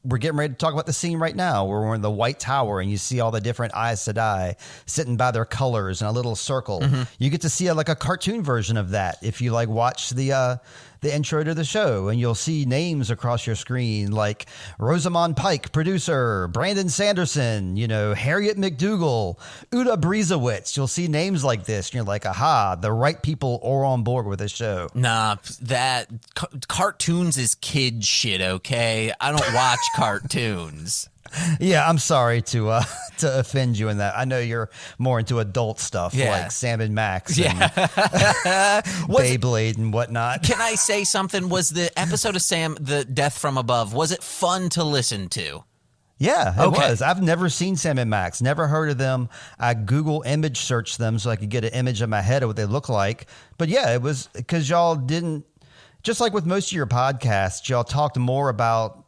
we're getting ready to talk about the scene right now where we're in the White Tower and you see all the different Aes Sedai sitting by their colors in a little circle. You get to see like a cartoon version of that if you like watch the intro to the show, and you'll see names across your screen like Rosamund Pike, producer, Brandon Sanderson, Harriet McDougal, Uda Briezowitz. You'll see names like this and you're like, aha, the right people are on board with this show. Nah, that cartoons is kid shit, okay? I don't watch cartoons. Yeah, I'm sorry to offend you in that. I know you're more into adult stuff like Sam and Max and Beyblade and whatnot. Can I say something? Was the episode of Sam, the Death from Above, was it fun to listen to? Yeah, it was. I've never seen Sam and Max, never heard of them. I Google image searched them so I could get an image in my head of what they look like. But yeah, it was because y'all didn't, just like with most of your podcasts, y'all talked more about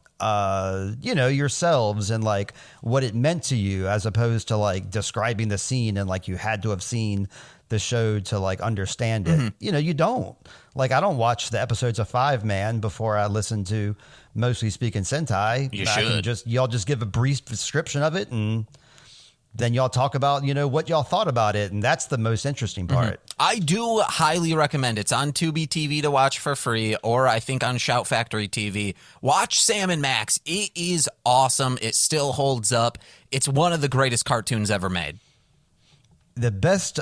yourselves and like what it meant to you as opposed to like describing the scene and like you had to have seen the show to like understand it. You don't. Like, I don't watch the episodes of Five Man before I listen to Mostly Speaking Sentai. You should. Y'all just give a brief description of it and then y'all talk about, what y'all thought about it. And that's the most interesting part. I do highly recommend it. It's on Tubi TV to watch for free, or I think on Shout Factory TV. Watch Sam and Max. It is awesome. It still holds up. It's one of the greatest cartoons ever made. The best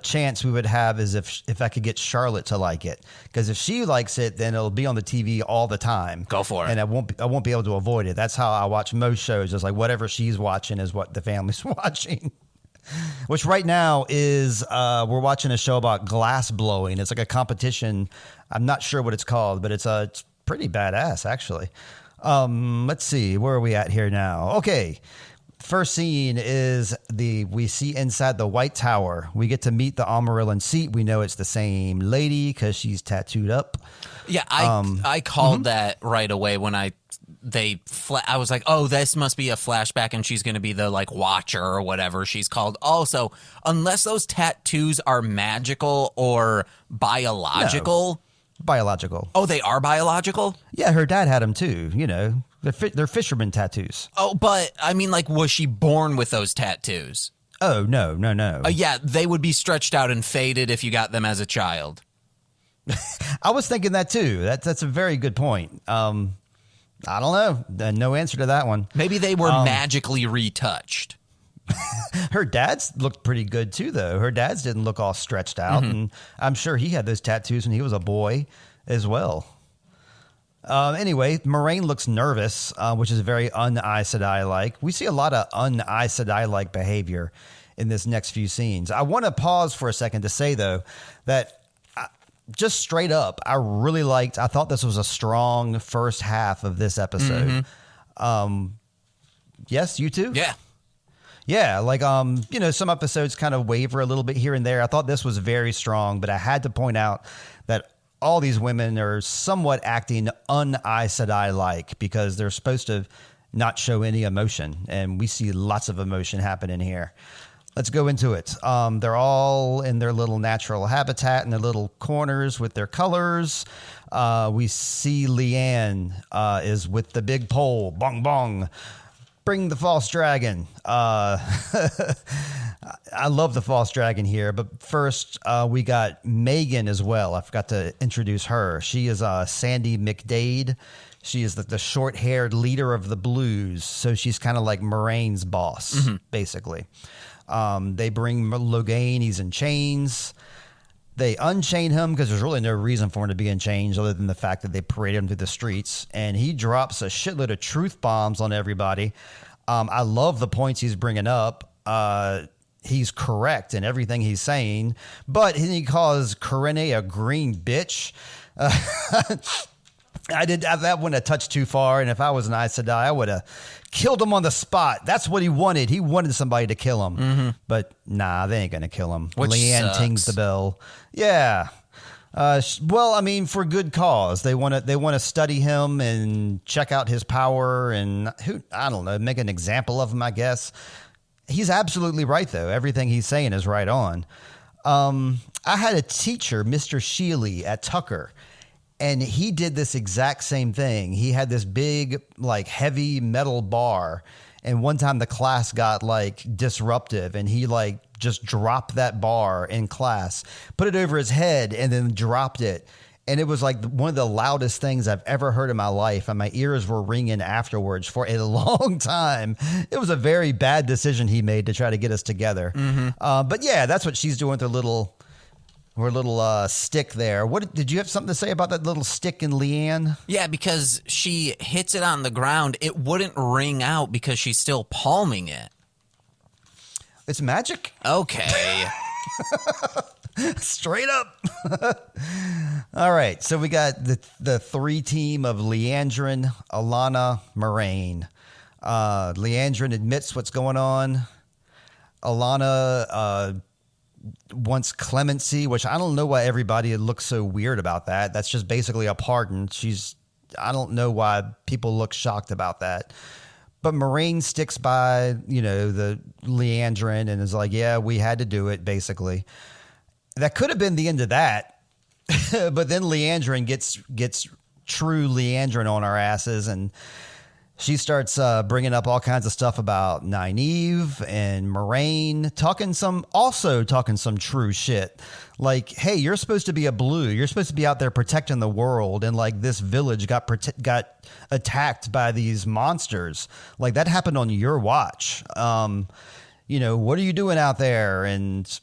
chance we would have is if I could get Charlotte to like it, because if she likes it, then it'll be on the TV all the time. Go for it. And I won't be able to avoid it. That's how I watch most shows. It's like whatever she's watching is what the family's watching. Which right now is we're watching a show about glass blowing. It's like a competition. I'm not sure what it's called, but it's pretty badass actually. Let's see, where are we at here now? Okay. First scene is we see inside the White Tower. We get to meet the Amarillan seat. We know it's the same lady because she's tattooed up. Yeah, I called that right away when I was like, oh, this must be a flashback, and she's going to be the like Watcher or whatever she's called. Also, unless those tattoos are magical or biological. No, biological. Oh, they are biological? Yeah, her dad had them too. You know, they're fisherman tattoos. Oh, but I mean, like, was she born with those tattoos? Oh, no. Yeah, they would be stretched out and faded if you got them as a child. I was thinking that too. That's a very good point. I don't know. No answer to that one. Maybe they were magically retouched. Her dad's looked pretty good too, though. Her dad's didn't look all stretched out, and I'm sure he had those tattoos when he was a boy as well. Anyway, Moraine looks nervous, which is very un-Aes Sedai-like. We see a lot of un-Aes Sedai-like behavior in this next few scenes. I want to pause for a second to say, though, that just straight up, I thought this was a strong first half of this episode. Yes, you too? Yeah. Yeah, like, some episodes kind of waver a little bit here and there. I thought this was very strong, but I had to point out that all these women are somewhat acting un-Aes Sedai-like because they're supposed to not show any emotion, and we see lots of emotion happening here. Let's go into it. They're all in their little natural habitat in their little corners with their colors. We see Leanne is with the big pole. Bong, bong. Bring the false dragon. I love the false dragon here. But first, we got Megan as well. I forgot to introduce her. She is Sandy McDade. She is the short-haired leader of the Blues. So she's kind of like Moraine's boss, basically. They bring Logain. He's in chains. They unchain him because there's really no reason for him to be in chains other than the fact that they parade him through the streets. And he drops a shitload of truth bombs on everybody. I love the points he's bringing up. He's correct in everything he's saying. But he calls Corene a green bitch. That went a touch too far. And if I was an Aes Sedai, I would have killed him on the spot. That's what he wanted. He wanted somebody to kill him. But nah, they ain't going to kill him. Which Leanne sucks. tings the bell. Yeah. Well, I mean, for good cause. They want to study him and check out his power and I don't know, make an example of him, I guess. He's absolutely right, though. Everything he's saying is right on. I had a teacher, Mr. Sheely at Tucker, and he did this exact same thing. He had this big, like, heavy metal bar, and one time the class got, like, disruptive, and he, like, just dropped that bar in class, put it over his head, and then dropped it. And it was, like, one of the loudest things I've ever heard in my life, and my ears were ringing afterwards for a long time. It was a very bad decision he made to try to get us together. But, yeah, that's what she's doing with her little stick there. What did you have something to say about that little stick in Leanne? Yeah, because she hits it on the ground. It wouldn't ring out because she's still palming it. It's magic. Okay. Straight up. All right. So we got the three team of Leandrin, Alana, Moraine. Leandrin admits what's going on. Alana wants clemency, which I don't know why everybody looks so weird about that. That's just basically a pardon. I don't know why people look shocked about that. But Moraine sticks by, the Leandrin and is like, yeah, we had to do it, basically. That could have been the end of that. But then Leandrin gets true Leandrin on our asses, and she starts bringing up all kinds of stuff about Nynaeve and Moraine, talking some true shit. Like, hey, you're supposed to be a blue. You're supposed to be out there protecting the world, and like this village got attacked by these monsters. Like that happened on your watch. What are you doing out there? And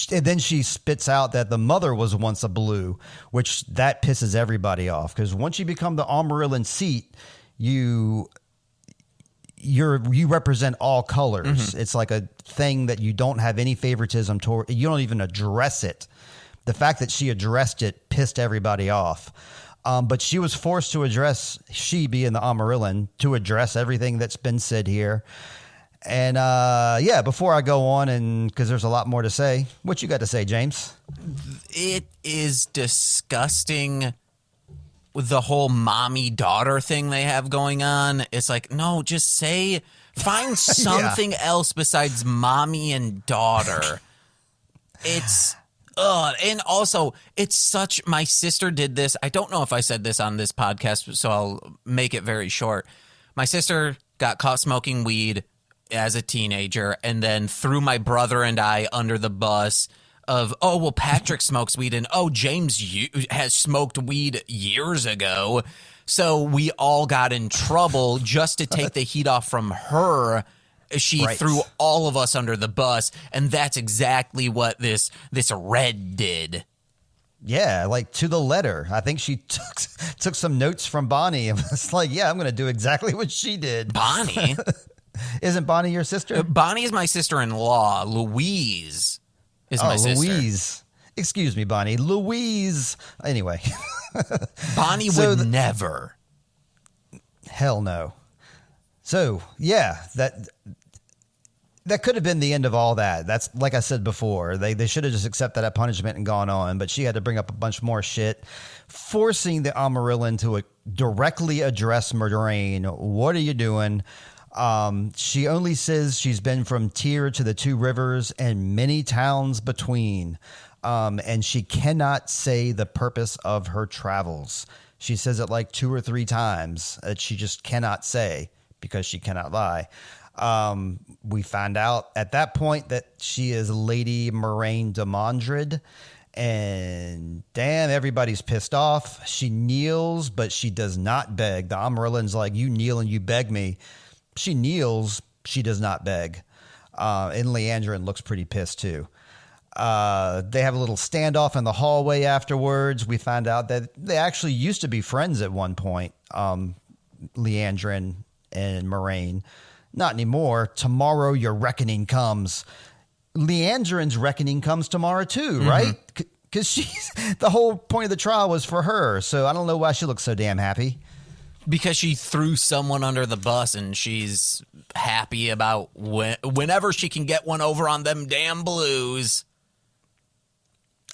then she spits out that the mother was once a blue, which that pisses everybody off because once you become the Amarillan seat, you you represent all colors. It's like a thing that you don't have any favoritism toward. You don't even address it. The fact that she addressed it pissed everybody off. But she was forced to address, she being the Amarillan, to address everything that's been said here. And before I go on, and because there's a lot more to say, what you got to say, James? It is disgusting with the whole mommy-daughter thing they have going on. It's like, no, just find something else besides mommy and daughter. And also, my sister did this. I don't know if I said this on this podcast, so I'll make it very short. My sister got caught smoking weed as a teenager and then threw my brother and I under the bus of, oh, well, Patrick smokes weed and, oh, James has smoked weed years ago. So we all got in trouble just to take the heat off from her. She threw all of us under the bus, and that's exactly what this Red did. Yeah, like to the letter. I think she took some notes from Bonnie and was like, yeah, I'm going to do exactly what she did. Bonnie? Isn't Bonnie your sister? Bonnie is my sister-in-law. Louise is my sister. Louise. Excuse me, Bonnie. Louise. Anyway. Bonnie would never. Hell no. So, yeah, that could have been the end of all that. That's like I said before. They should have just accepted that punishment and gone on, but she had to bring up a bunch more shit, forcing the Amarillan to directly address Moraine. What are you doing? She only says she's been from Tyr to the Two Rivers and many towns between, and she cannot say the purpose of her travels. She says it like 2 or 3 times that she just cannot say because she cannot lie. We find out at that point that she is Lady Moraine de Mondred, and damn, everybody's pissed off. She kneels, but she does not beg. The Amarillan's like, you kneel and you beg me. She kneels, she does not beg. And Leandrin looks pretty pissed too. They have a little standoff in the hallway afterwards. We find out that they actually used to be friends at one point, Leandrin and Moraine. Not anymore. Tomorrow your reckoning comes. Leandrin's reckoning comes tomorrow too, right? Because the whole point of the trial was for her. So I don't know why she looks so damn happy. Because she threw someone under the bus and she's happy about whenever she can get one over on them damn Blues.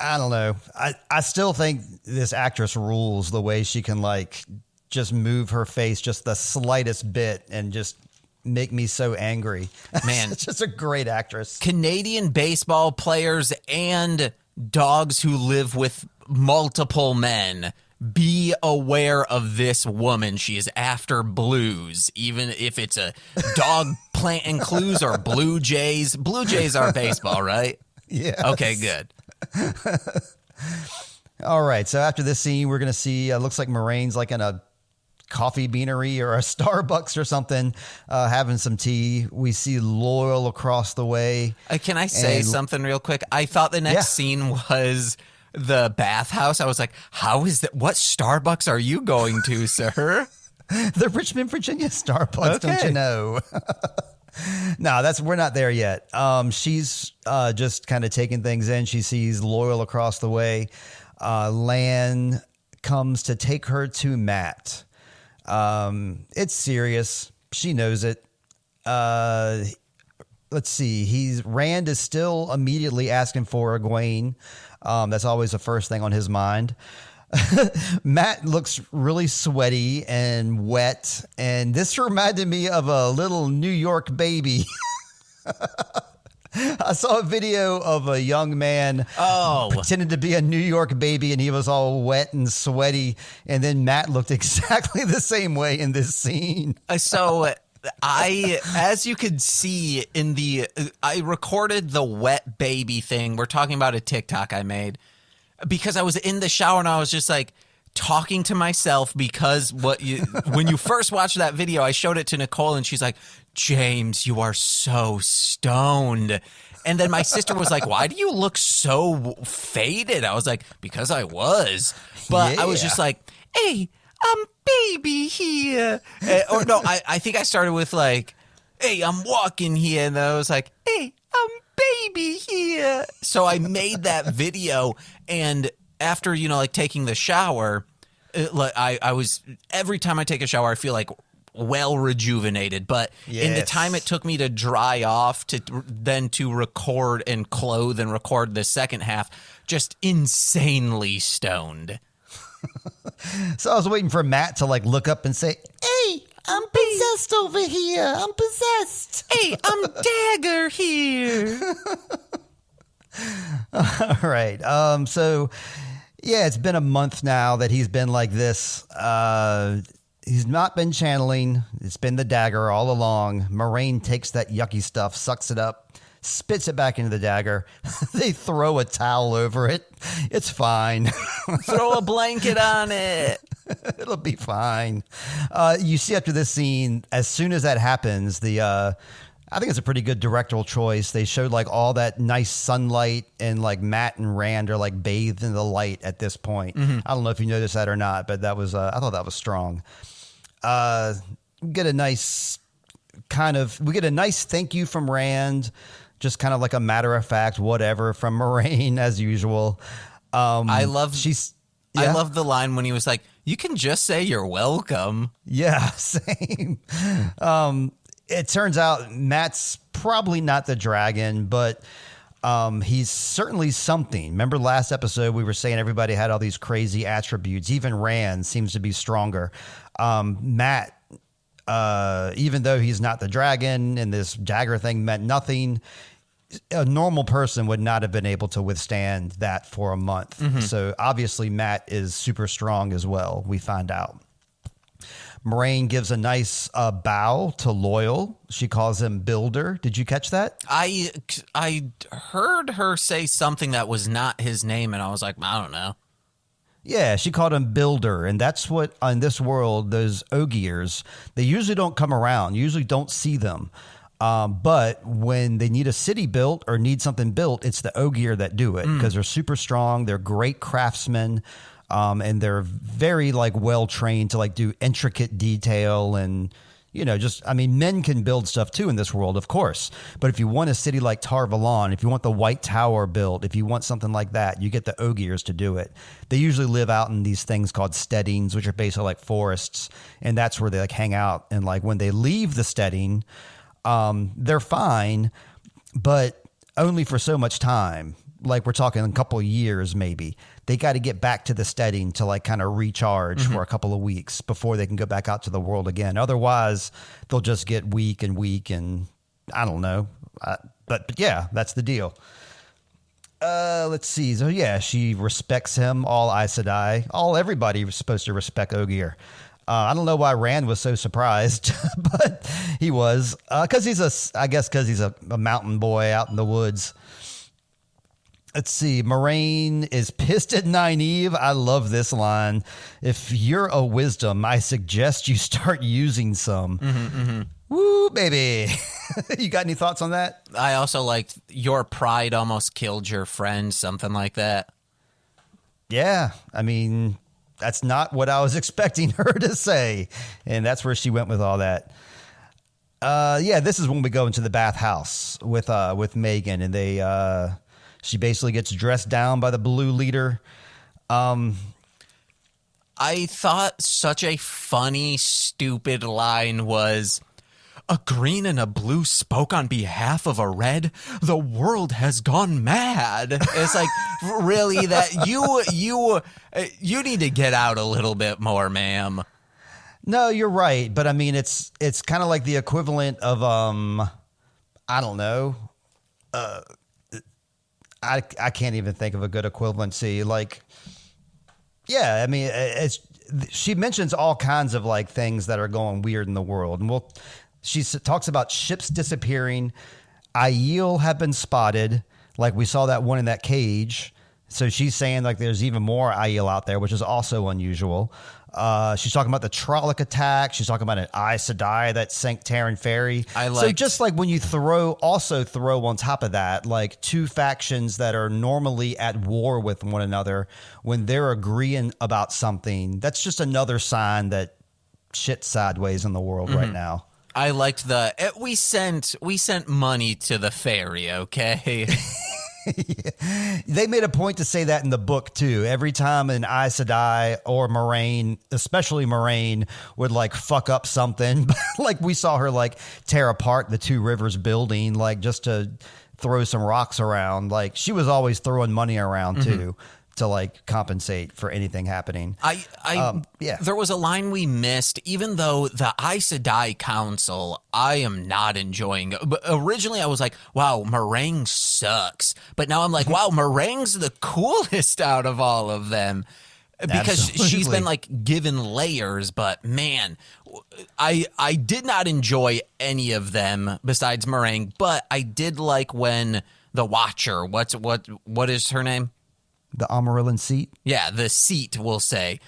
I don't know. I still think this actress rules the way she can like just move her face just the slightest bit and just make me so angry. Man, it's just a great actress. Canadian baseball players and dogs who live with multiple men, be aware of this woman. She is after Blues, even if it's a dog planting clues or Blue Jays. Blue Jays are baseball, right? Yeah. Okay, good. All right. So after this scene, we're going to see, looks like Moraine's like in a coffee beanery or a Starbucks or something, having some tea. We see Loyal across the way. Can I say something real quick? I thought the next scene was the bathhouse. I was like, how is that? What Starbucks are you going to, sir? The Richmond, Virginia Starbucks, don't you know? No, we're not there yet. She's just kind of taking things in. She sees Loyal across the way. Lan comes to take her to Matt. It's serious. She knows it. Let's see. Rand is still immediately asking for Egwene. That's always the first thing on his mind. Matt looks really sweaty and wet, and this reminded me of a little New York baby. I saw a video of a young man pretending to be a New York baby, and he was all wet and sweaty, and then Matt looked exactly the same way in this scene. So as you could see I recorded the wet baby thing. We're talking about a TikTok I made because I was in the shower and I was just like talking to myself because when you first watched that video, I showed it to Nicole and she's like, James, you are so stoned. And then my sister was like, why do you look so faded? I was like, because I was. But I was just like, hey, baby here. Or no, I think I started with like, hey, I'm walking here. And then I was like, hey, I'm baby here. So I made that video, and after, like taking the shower, I was, every time I take a shower, I feel like well rejuvenated, but in the time it took me to dry off to record and clothe and record the second half, just insanely stoned. So I was waiting for Matt to look up and say, hey, I'm possessed over here. I'm possessed. Hey, I'm Dagger here. All right. So yeah, it's been a month now that he's been like this. He's not been channeling. It's been the dagger all along. Moraine takes that yucky stuff, sucks it up, spits it back into the dagger. They throw a towel over it. It's fine. Throw a blanket on it. It'll be fine. You see after this scene, as soon as that happens, I think it's a pretty good directorial choice. They showed all that nice sunlight, and Matt and Rand are bathed in the light at this point. Mm-hmm. I don't know if you noticed that or not, but that was I thought that was strong. We get a nice thank you from Rand, just kind of like a matter of fact whatever from Moraine as usual. I love the line when he was like, "You can just say you're welcome." Yeah, same. It turns out Matt's probably not the dragon, but he's certainly something. Remember last episode we were saying everybody had all these crazy attributes. Even Rand seems to be stronger. Matt, even though he's not the dragon and this dagger thing meant nothing, a normal person would not have been able to withstand that for a month. Mm-hmm. So obviously Matt is super strong as well, we find out. Moraine gives a nice bow to Loyal. She calls him Builder. Did you catch that? I heard her say something that was not his name, and I was like, I don't know. Yeah, she called him Builder, and that's what, in this world, those Ogiers, they usually don't come around, usually don't see them. But when they need a city built or need something built, it's the Ogier that do it, because they're super strong, they're great craftsmen. And they're very well trained to do intricate detail and, men can build stuff too in this world, of course. But if you want a city like Tar Valon, if you want the White Tower built, if you want something like that, you get the Ogiers to do it. They usually live out in these things called steadings, which are basically like forests. And that's where they hang out. And when they leave the steading, they're fine, but only for so much time. We're talking a couple of years, maybe. They got to get back to the steading to kind of recharge for a couple of weeks before they can go back out to the world again. Otherwise, they'll just get weak and I don't know. But yeah, that's the deal. Let's see. So yeah, she respects him. All Aes Sedai, everybody was supposed to respect Ogier. I don't know why Rand was so surprised, but he was, because he's a mountain boy out in the woods. Let's see. Moraine is pissed at Nynaeve. I love this line. If you're a wisdom, I suggest you start using some. Mm-hmm, mm-hmm. Woo, baby. You got any thoughts on that? I also liked your pride almost killed your friend, something like that. Yeah. I mean, that's not what I was expecting her to say. And that's where she went with all that. Yeah, this is when we go into the bathhouse with Megan, and she basically gets dressed down by the blue leader. I thought such a funny, stupid line was, a green and a blue spoke on behalf of a red. The world has gone mad. It's really that you need to get out a little bit more, ma'am. No, you're right. But I mean, it's kind of like the equivalent of, I don't know, I can't even think of a good equivalency. Yeah, I mean, she mentions all kinds of things that are going weird in the world, and she talks about ships disappearing. Aiel have been spotted, we saw that one in that cage. So she's saying there's even more Aiel out there, which is also unusual. She's talking about the Trolloc attack. She's talking about an Aes Sedai that sank Terran Ferry. So just when you throw on top of that, two factions that are normally at war with one another, when they're agreeing about something, that's just another sign that shit's sideways in the world right now. I liked we sent money to the fairy, okay? They made a point to say that in the book too. Every time an Aes Sedai or Moraine, especially Moraine, would like fuck up something, like we saw her like tear apart the Two Rivers building, like just to throw some rocks around. Like she was always throwing money around too. To like compensate for anything happening. There was a line we missed, even though the Aes Sedai Council, I am not enjoying. But originally I was like, wow, Meringue sucks. But now I'm like, wow, Meringue's the coolest out of all of them. Because she's been like given layers, but man, I did not enjoy any of them besides Meringue, but I did like when the Watcher, what is her name? The Amarillan seat? Yeah, the seat, we'll say.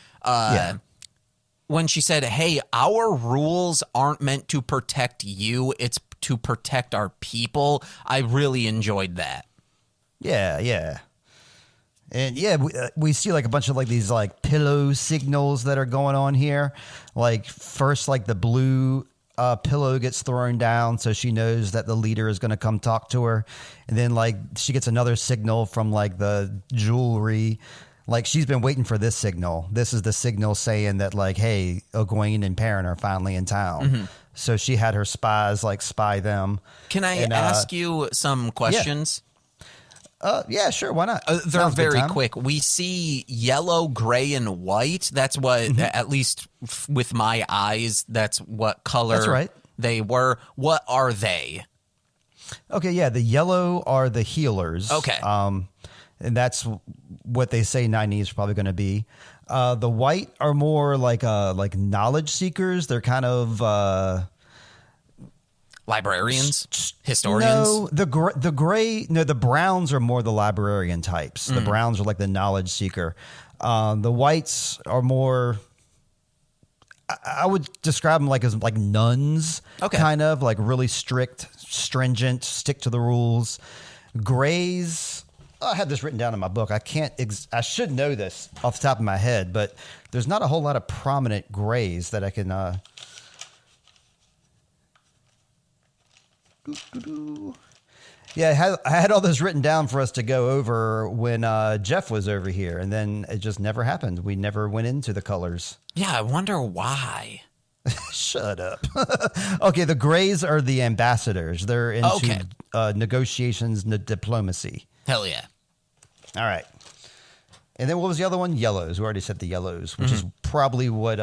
When she said, hey, our rules aren't meant to protect you, it's to protect our people, I really enjoyed that. Yeah. And yeah, we see like a bunch of like these like pillow signals that are going on here. Like first, like the blue pillow gets thrown down, so she knows that the leader is going to come talk to her. And then like she gets another signal from like the jewelry. Like she's been waiting for this signal. This is the signal saying that like, hey, Egwene and Perrin are finally in town. So she had her spies like spy them. Can I ask you some questions? Yeah, sure. Why not? They're very quick. We see yellow, gray, and white. That's what, at least with my eyes, that's what color they were. What are they? Okay, yeah. The yellow are the healers. Okay. And that's what they say Nynaeve's probably going to be. The white are more like knowledge seekers. They're kind of... librarians, historians. No, the gray. No, the browns are more the librarian types. The browns are like the knowledge seeker. The whites are more. I would describe them like as like nuns, kind of like really strict, stringent, stick to the rules. Grays. I had this written down in my book. I can't. I should know this off the top of my head, but there's not a whole lot of prominent grays that I can. Yeah, I had all this written down for us to go over when Jeff was over here, and then it just never happened. We never went into the colors. Yeah, I wonder why. Shut up. Okay, the grays are the ambassadors. They're into negotiations and diplomacy. Hell yeah. All right. And then what was the other one? Yellows. We already said the yellows, which is probably what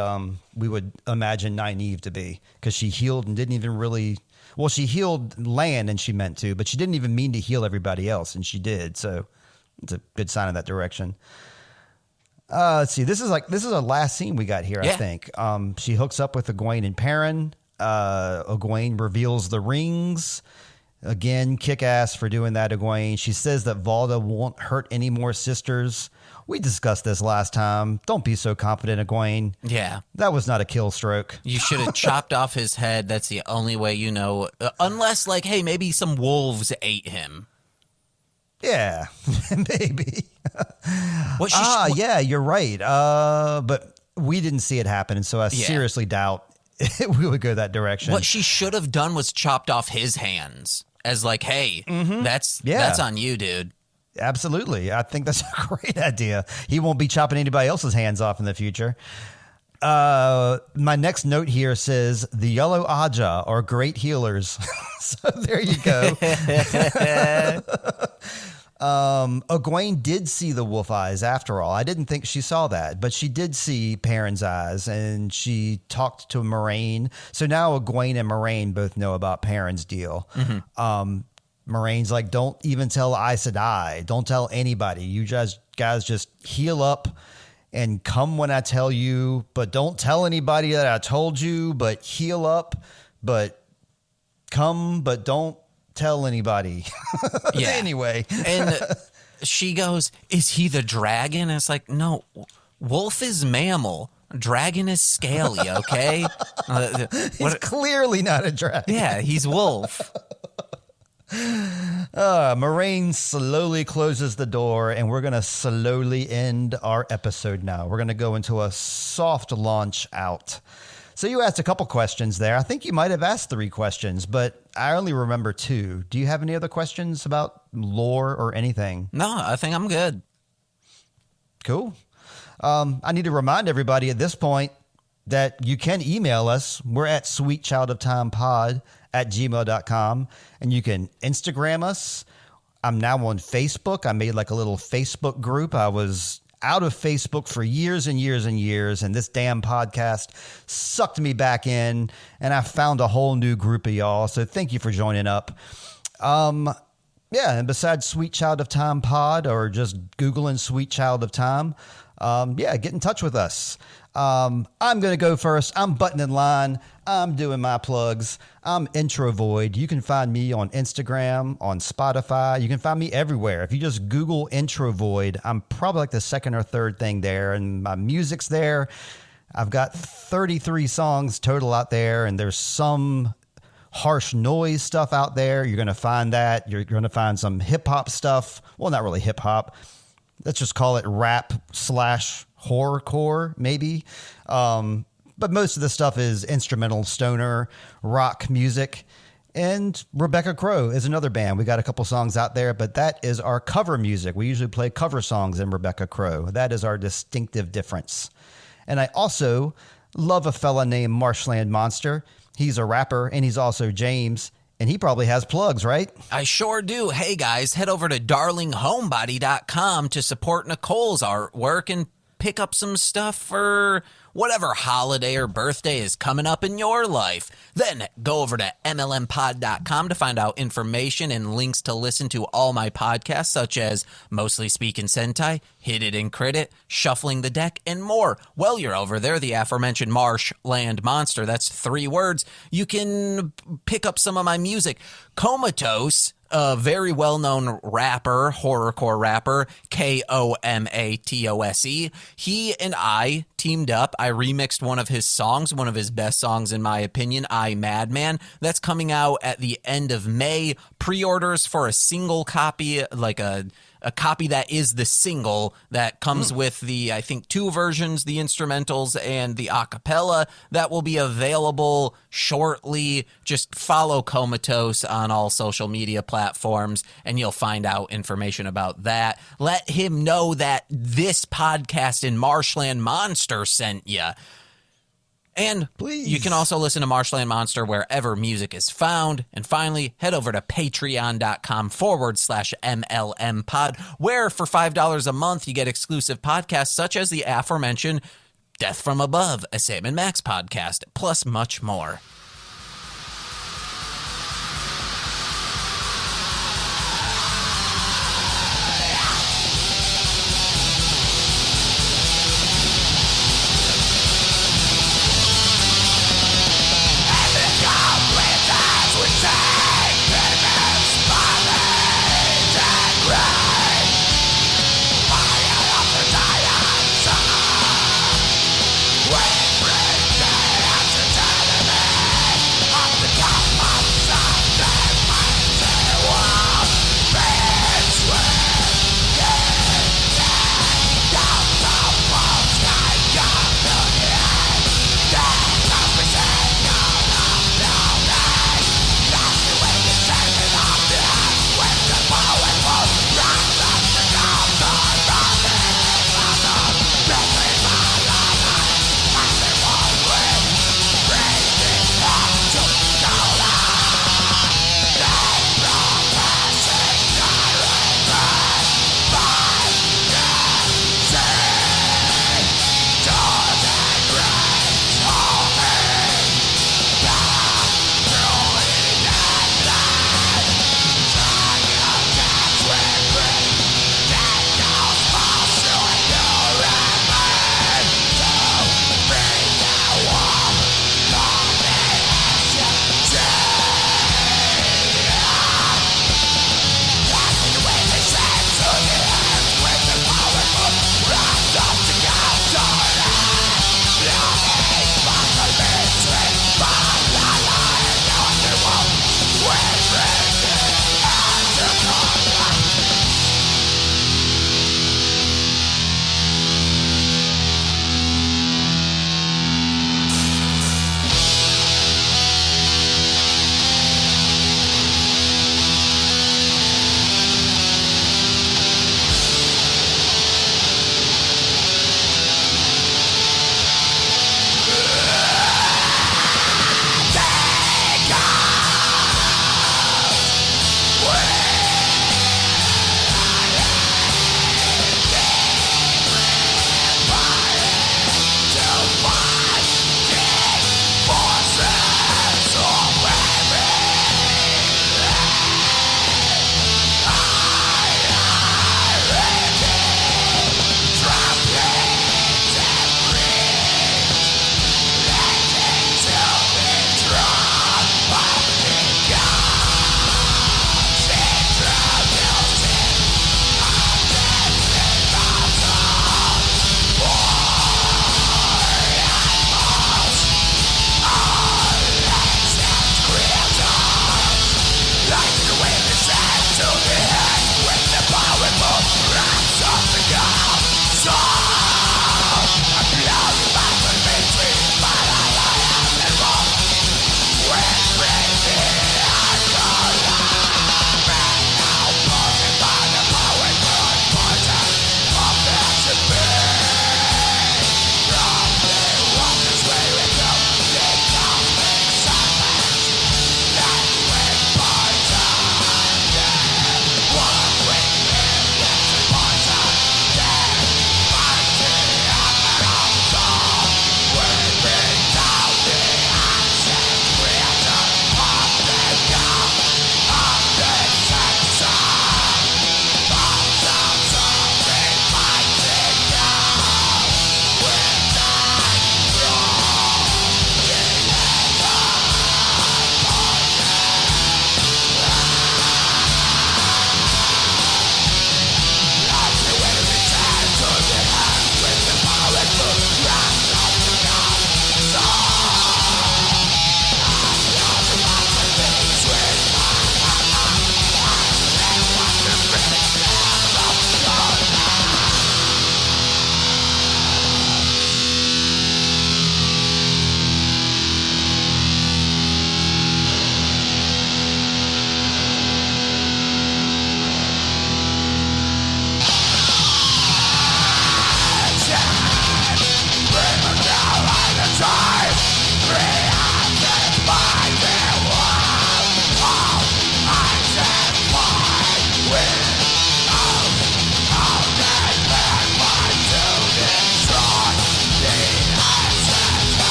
we would imagine Nynaeve to be, because she healed and didn't even really... Well, she healed Lan and she meant to, but she didn't even mean to heal everybody else, and she did. So it's a good sign in that direction. Let's see. This is a last scene we got here, I think. She hooks up with Egwene and Perrin. Egwene reveals the rings. Again, kick ass for doing that, Egwene. She says that Valda won't hurt any more sisters. We discussed this last time. Don't be so confident, Egwene. Yeah. That was not a kill stroke. You should have chopped off his head. That's the only way you know. Unless, like, hey, maybe some wolves ate him. Yeah, maybe. Yeah, you're right. But we didn't see it happen, and so I seriously doubt we would go that direction. What she should have done was chopped off his hands as like, hey, that's on you, dude. Absolutely. I think that's a great idea. He won't be chopping anybody else's hands off in the future. My next note here says the yellow Aja are great healers. So there you go. Egwene did see the wolf eyes after all. I didn't think she saw that, but she did see Perrin's eyes, and she talked to Moraine. So now Egwene and Moraine both know about Perrin's deal. Moraine's like, don't even tell Aes Sedai. Don't tell anybody. You guys just heal up and come when I tell you, but don't tell anybody that I told you, but heal up, but come, but don't tell anybody. Yeah. Anyway. And she goes, is he the dragon? And it's like, no, wolf is mammal. Dragon is scaly, okay? He's clearly not a dragon. Yeah, he's wolf. Moraine slowly closes the door, and we're going to slowly end our episode now. We're going to go into a soft launch out. So you asked a couple questions there. I think you might have asked 3 questions, but I only remember 2. Do you have any other questions about lore or anything? No, I think I'm good. Cool. I need to remind everybody at this point that you can email us. We're at sweetchildoftimepod@gmail.com, and you can Instagram us. I'm now on Facebook. I made like a little Facebook group. I was out of Facebook for years and years and years, and this damn podcast sucked me back in, and I found a whole new group of y'all. So thank you for joining up. Yeah, and besides Sweet Child of Time Pod or just Googling Sweet Child of Time, get in touch with us. I'm going to go first. I'm button in line. I'm doing my plugs. I'm Intro Void. You can find me on Instagram, on Spotify. You can find me everywhere. If you just Google Intro Void, I'm probably like the second or third thing there, and my music's there. I've got 33 songs total out there, and there's some harsh noise stuff out there. You're going to find that. You're going to find some hip-hop stuff. Well, not really hip-hop. Let's just call it rap/horrorcore, maybe. But most of the stuff is instrumental, stoner, rock music. And Rebecca Crow is another band. We got a couple songs out there, but that is our cover music. We usually play cover songs in Rebecca Crow. That is our distinctive difference. And I also love a fella named Marshland Monster. He's a rapper, and he's also James. And he probably has plugs, right? I sure do. Hey, guys, head over to darlinghomebody.com to support Nicole's artwork and pick up some stuff for whatever holiday or birthday is coming up in your life. Then go over to mlmpod.com to find out information and links to listen to all my podcasts, such as Mostly Speaking Sentai, Hit It and Crit It, Shuffling the Deck, and more. While you're over there, the aforementioned Marshland Monster, that's 3 words, you can pick up some of my music. Comatose, a very well-known rapper, horrorcore rapper, Komatose. He and I teamed up. I remixed one of his songs, one of his best songs in my opinion, I Madman. That's coming out at the end of May. Pre-orders for a single copy, like a copy that is the single that comes with the, I think, 2 versions, the instrumentals and the acapella, that will be available shortly. Just follow Comatose on all social media platforms and you'll find out information about that. Let him know that this podcast in Marshland Monster sent you. And please, you can also listen to Marshland Monster wherever music is found. And finally, head over to patreon.com/MLMpod, where for $5 a month, you get exclusive podcasts such as the aforementioned Death from Above, a Sam and Max podcast, plus much more.